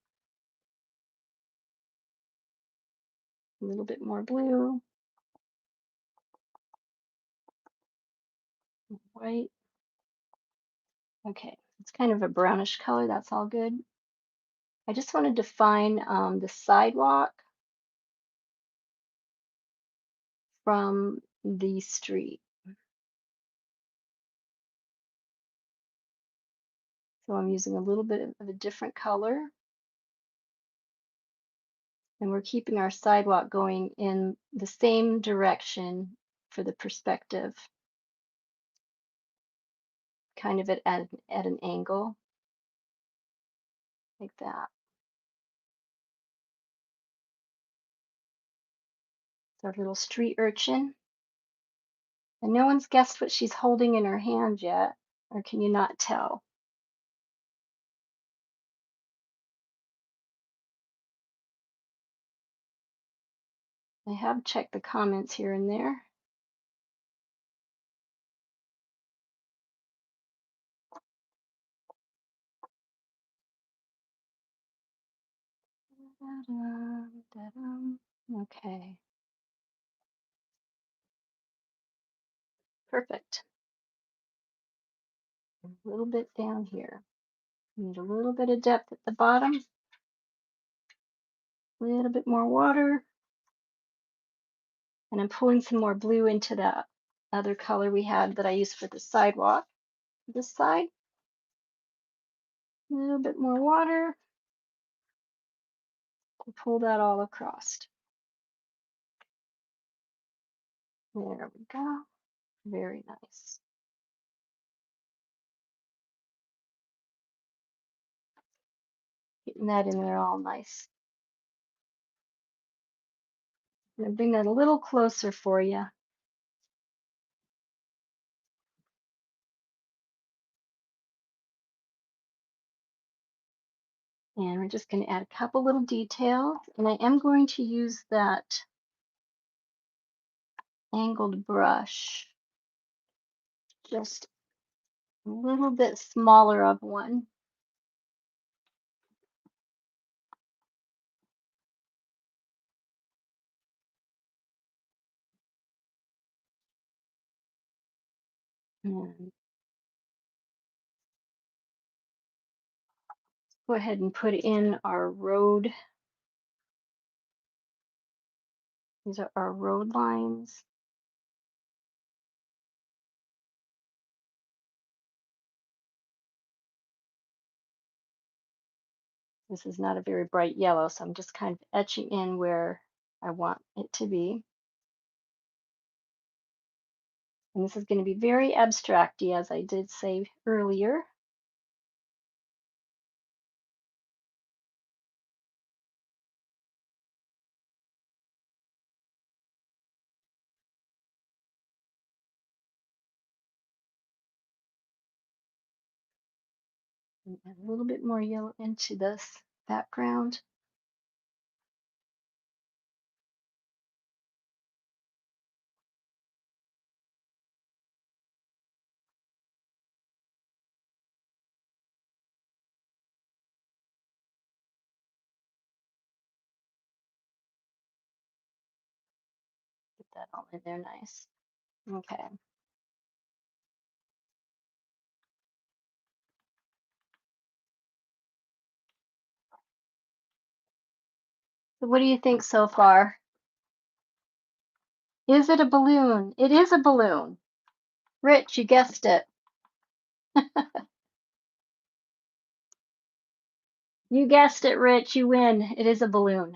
Speaker 1: A little bit more blue, white. Okay, it's kind of a brownish color. That's all good. I just want to define the sidewalk from the street. So I'm using a little bit of a different color. And we're keeping our sidewalk going in the same direction for the perspective, kind of at an angle, like that. It's our little street urchin. And no one's guessed what she's holding in her hand yet, or can you not tell? I have checked the comments here and there. Da-dum, da-dum. Okay, perfect. A little bit down here. Need a little bit of depth at the bottom, a little bit more water, and I'm pulling some more blue into that other color we had that I used for the sidewalk. This side, a little bit more water to pull that all across. There we go. Very nice. Getting that in there all nice. I'm gonna bring that a little closer for you. And we're just going to add a couple little details. And I am going to use that angled brush, just a little bit smaller of one. And go ahead and put in our road. These are our road lines. This is not a very bright yellow, so I'm just kind of etching in where I want it to be. And this is going to be very abstracty, as I did say earlier. And add a little bit more yellow into this background. Get that all in there nice. Okay. So what do you think so far? Is it a balloon? It is a balloon. Rich, you guessed it. You guessed it, Rich. You win. It is a balloon.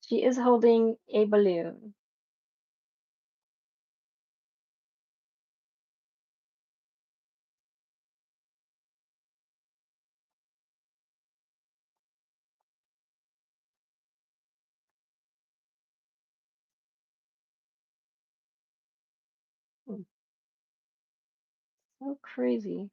Speaker 1: She is holding a balloon. Hmm, so crazy.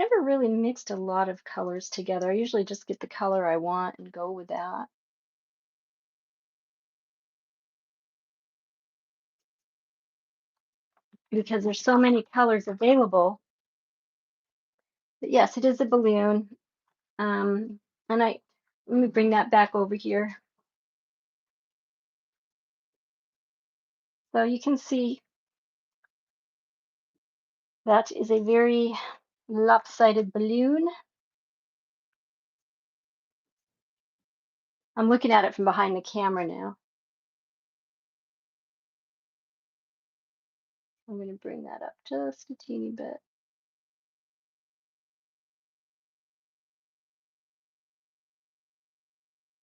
Speaker 1: I've never really mixed a lot of colors together. I usually just get the color I want and go with that. Because there's so many colors available. But yes, it is a balloon. Um, and let me bring that back over here. So you can see that is a very lopsided balloon. I'm looking at it from behind the camera now. I'm going to bring that up just a teeny bit.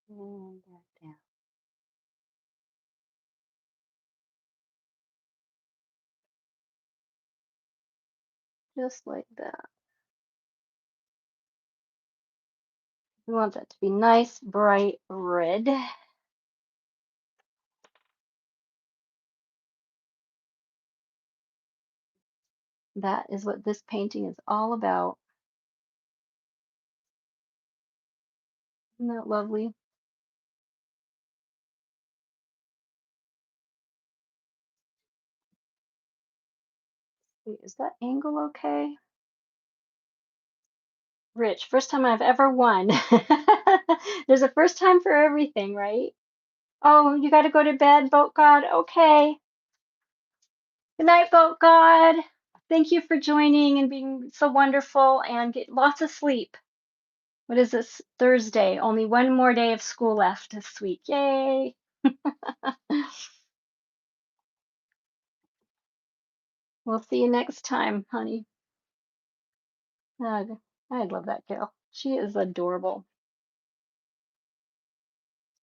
Speaker 1: And that down. Just like that. We want that to be nice, bright red. That is what this painting is all about. Isn't that lovely? Wait, is that angle okay? Rich, first time I've ever won. There's a first time for everything, right? Oh, you got to go to bed, boat god. Okay. Good night, boat god. Thank you for joining and being so wonderful, and get lots of sleep. What is this? Thursday. Only one more day of school left this week. Yay. We'll see you next time, honey. I love that girl. She is adorable.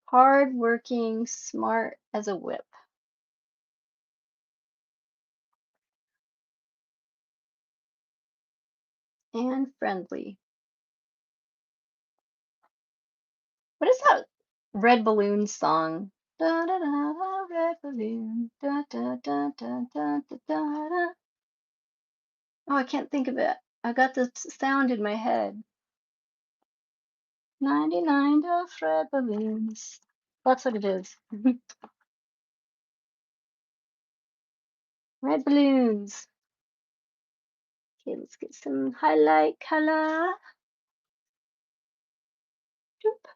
Speaker 1: Hard working, smart as a whip. And friendly. What is that red balloon song? Da da da da, red balloon. Da da da da da da da da. Oh, I can't think of it. I got the sound in my head. 99 of red balloons. That's what it is. Red balloons. Okay, let's get some highlight color. Doop.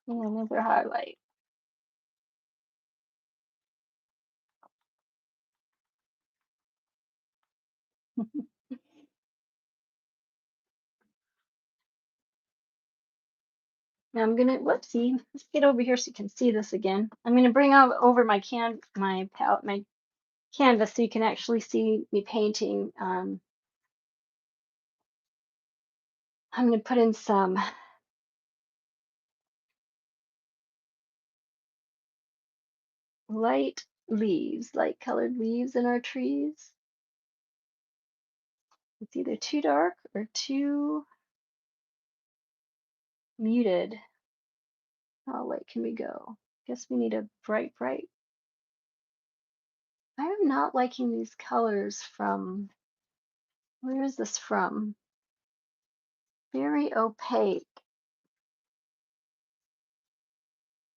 Speaker 1: And another highlight. Now I'm gonna, whoopsie, let's get over here so you can see this again. I'm gonna bring out over my palette, my canvas, so you can actually see me painting. I'm gonna put in some light leaves, light colored leaves in our trees. It's either too dark or too muted. How light can we go? Guess we need a bright, bright. I am not liking these colors from, where is this from? Very opaque.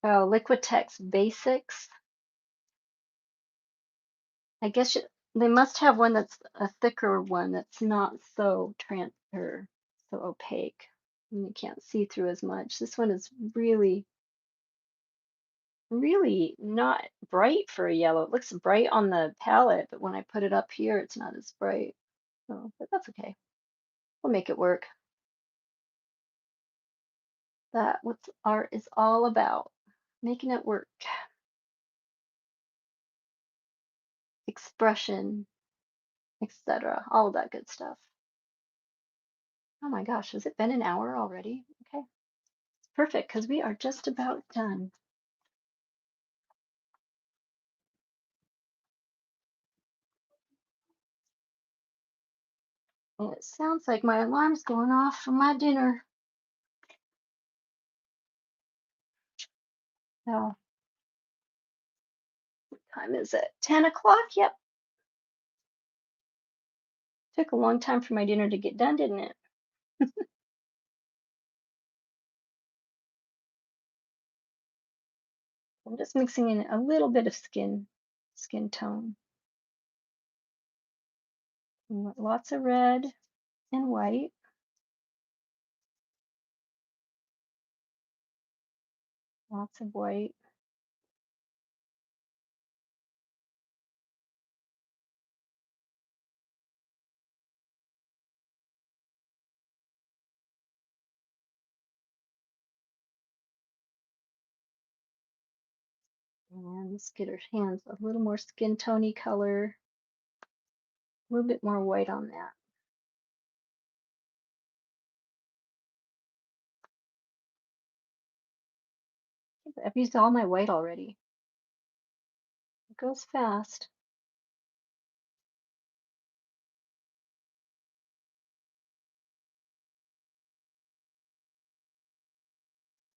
Speaker 1: Oh, Liquitex Basics. I guess they must have one that's a thicker one that's not so or so opaque. And you can't see through as much. This one is really, really not bright for a yellow. It looks bright on the palette, but when I put it up here, it's not as bright. So, but that's okay. We'll make it work. That's what art is all about. Making it work. Expression, etc. All of that good stuff. Oh my gosh, has it been an hour already? Okay, perfect, because we are just about done. And it sounds like my alarm's going off for my dinner. So, what time is it? 10 o'clock? Yep. Took a long time for my dinner to get done, didn't it? I'm just mixing in a little bit of skin tone. Lots of red and white. Lots of white. And let's get our hands a little more skin tony color, a little bit more white on that. I've used all my white already. It goes fast.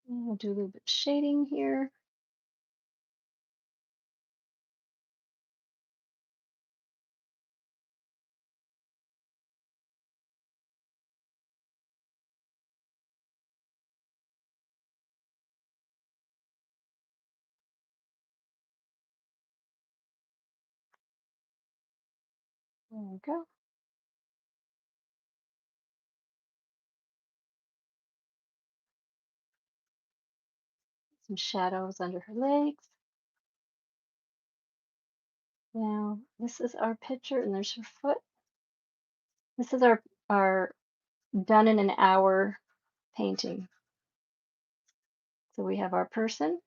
Speaker 1: And we'll do a little bit of shading here. There we go. Some shadows under her legs. Now, this is our picture, and there's her foot. This is our done in an hour painting. So we have our person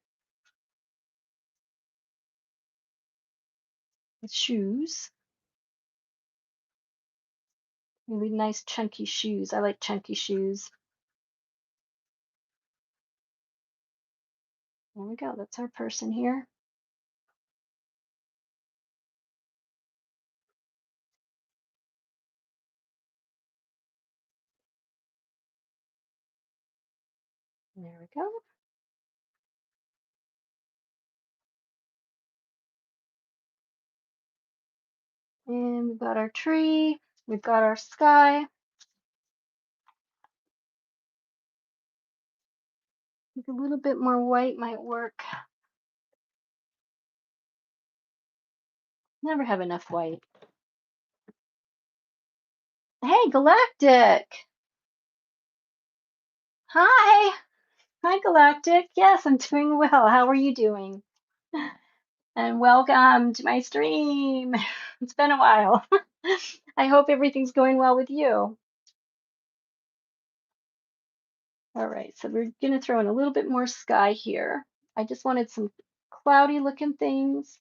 Speaker 1: with shoes, really nice chunky shoes. I like chunky shoes. There we go. That's our person here. There we go. And we've got our tree. We've got our sky. I think a little bit more white might work. Never have enough white. Hey, Galactic. Hi. Hi, Galactic. Yes, I'm doing well. How are you doing? And welcome to my stream. It's been a while. I hope everything's going well with you. All right, so we're going to throw in a little bit more sky here. I just wanted some cloudy looking things.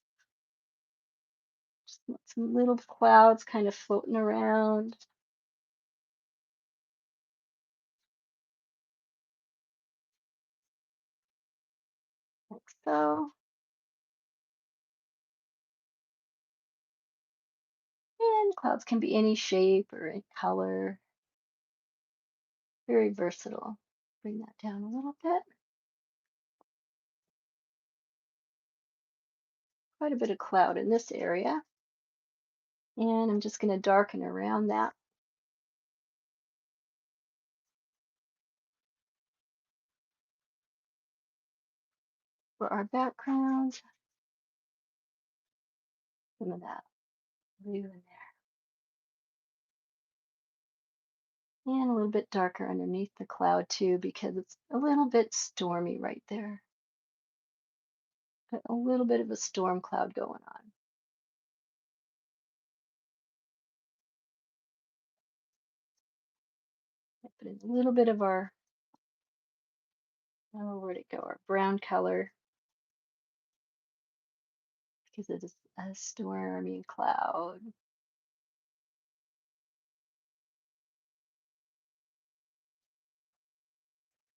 Speaker 1: Just want some little clouds kind of floating around. Like so. And clouds can be any shape or any color. Very versatile. Bring that down a little bit. Quite a bit of cloud in this area. And I'm just going to darken around that. For our background, some of that blue in there. And a little bit darker underneath the cloud too, because it's a little bit stormy right there. Got a little bit of a storm cloud going on. Put in a little bit of our, oh, where'd it go? Our brown color, because it is a stormy cloud.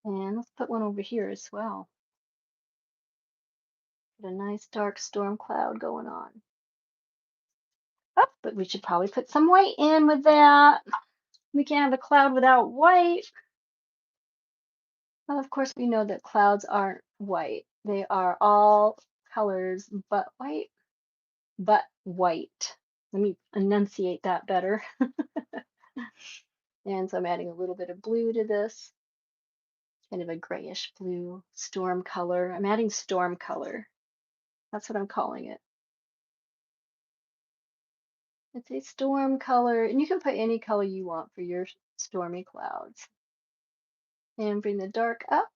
Speaker 1: And let's put one over here as well. Got a nice dark storm cloud going on. Oh, but we should probably put some white in with that. We can't have a cloud without white. Well, of course, we know that clouds aren't white. They are all colors but white. But white. Let me enunciate that better. And so I'm adding a little bit of blue to this. Kind of a grayish blue storm color. I'm adding storm color. That's what I'm calling it. It's a storm color, and you can put any color you want for your stormy clouds. And bring the dark up.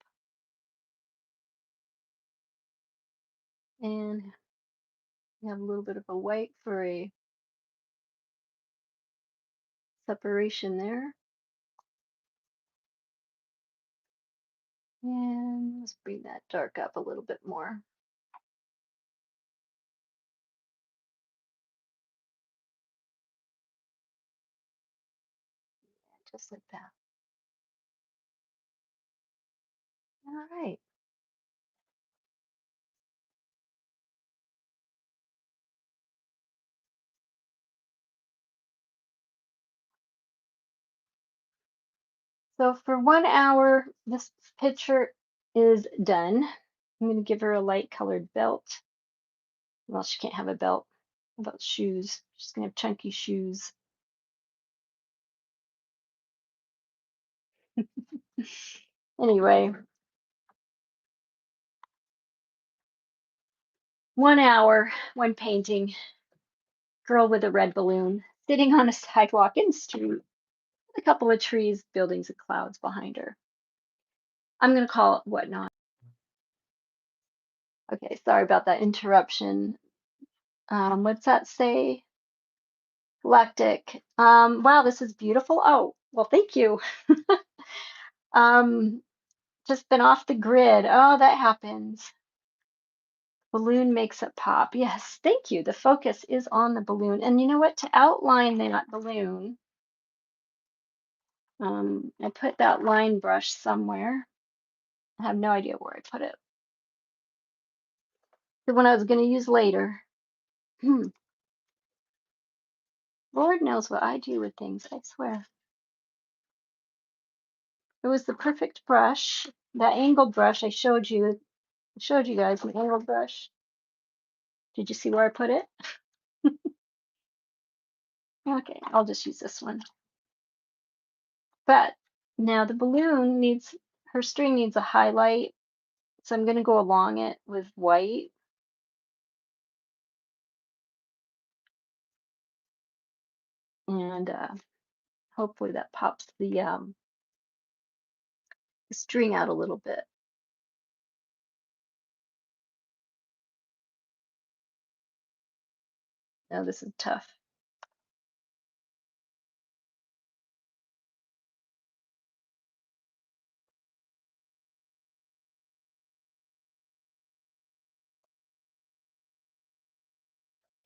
Speaker 1: And you have a little bit of a white for a separation there. And let's bring that dark up a little bit more. just like that. All right. So for 1 hour, this picture is done. I'm going to give her a light colored belt. Well, she can't have a belt. How about shoes? She's going to have chunky shoes. Anyway, 1 hour, one painting. Girl with a red balloon sitting on a sidewalk in the street with a couple of trees, buildings, and clouds behind her. I'm going to call it whatnot. Okay, sorry about that interruption. What's that say? Galactic. Wow, this is beautiful. Oh, well, thank you. um, just been off the grid. Oh, that happens. Balloon makes it pop. Yes, thank you. The focus is on the balloon. And you know what? To outline that balloon, I put that line brush somewhere. I have no idea where I put it. The one I was going to use later. Lord knows what I do with things, I swear. It was the perfect brush. That angled brush I showed you guys the angled brush. Did you see where I put it? Okay, I'll just use this one. But now the balloon needs, her string needs a highlight. So I'm going to go along it with white. And hopefully that pops the string out a little bit. Now this is tough.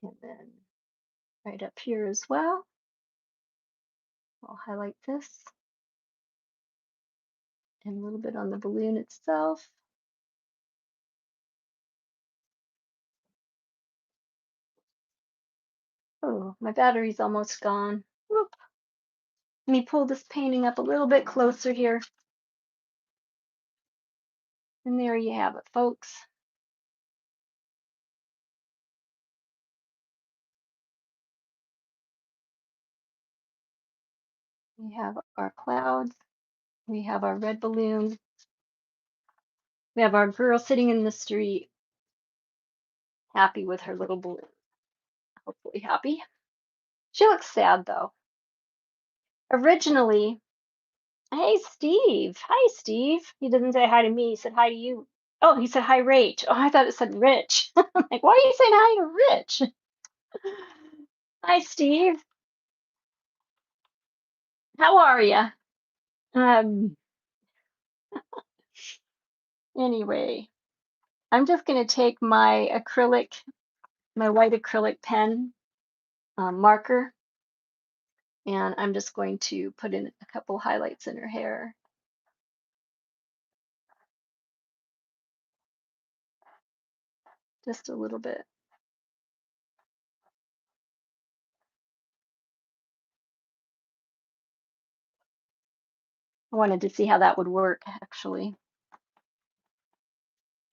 Speaker 1: And then right up here as well, I'll highlight this. And a little bit on the balloon itself. Oh, my battery's almost gone. Whoop. Let me pull this painting up a little bit closer here. And there you have it, folks. We have our clouds. We have our red balloon. We have our girl sitting in the street, happy with her little balloon. Hopefully happy. She looks sad though. Originally, hey Steve. Hi Steve. He doesn't say hi to me, he said hi to you. Oh, he said hi Rach. Oh, I thought it said Rich. I'm like, why are you saying hi to Rich? Hi Steve. How are you? Um, anyway, I'm just gonna take my white acrylic pen marker, and I'm just going to put in a couple highlights in her hair. Just a little bit. I wanted to see how that would work, actually.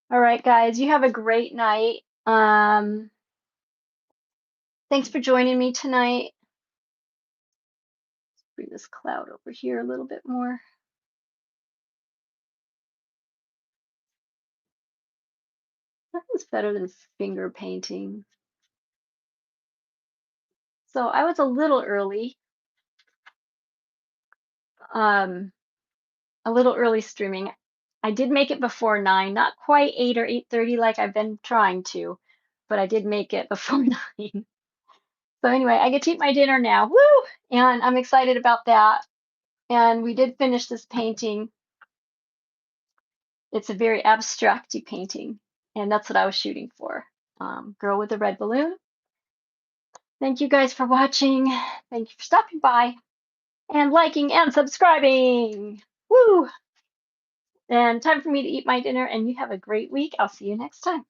Speaker 1: All right, guys, you have a great night. Thanks for joining me tonight. Let's bring this cloud over here a little bit more. Nothing's better than finger painting. So I was a little early. A little early streaming. I did make it before 9, not quite 8 or 8:30 like I've been trying to, but I did make it before 9. So anyway, I get to eat my dinner now. Woo! And I'm excited about that. And we did finish this painting. It's a very abstracty painting, and that's what I was shooting for. Girl with a red balloon. Thank you guys for watching. Thank you for stopping by. and liking and subscribing. Woo! And time for me to eat my dinner, and you have a great week. I'll see you next time.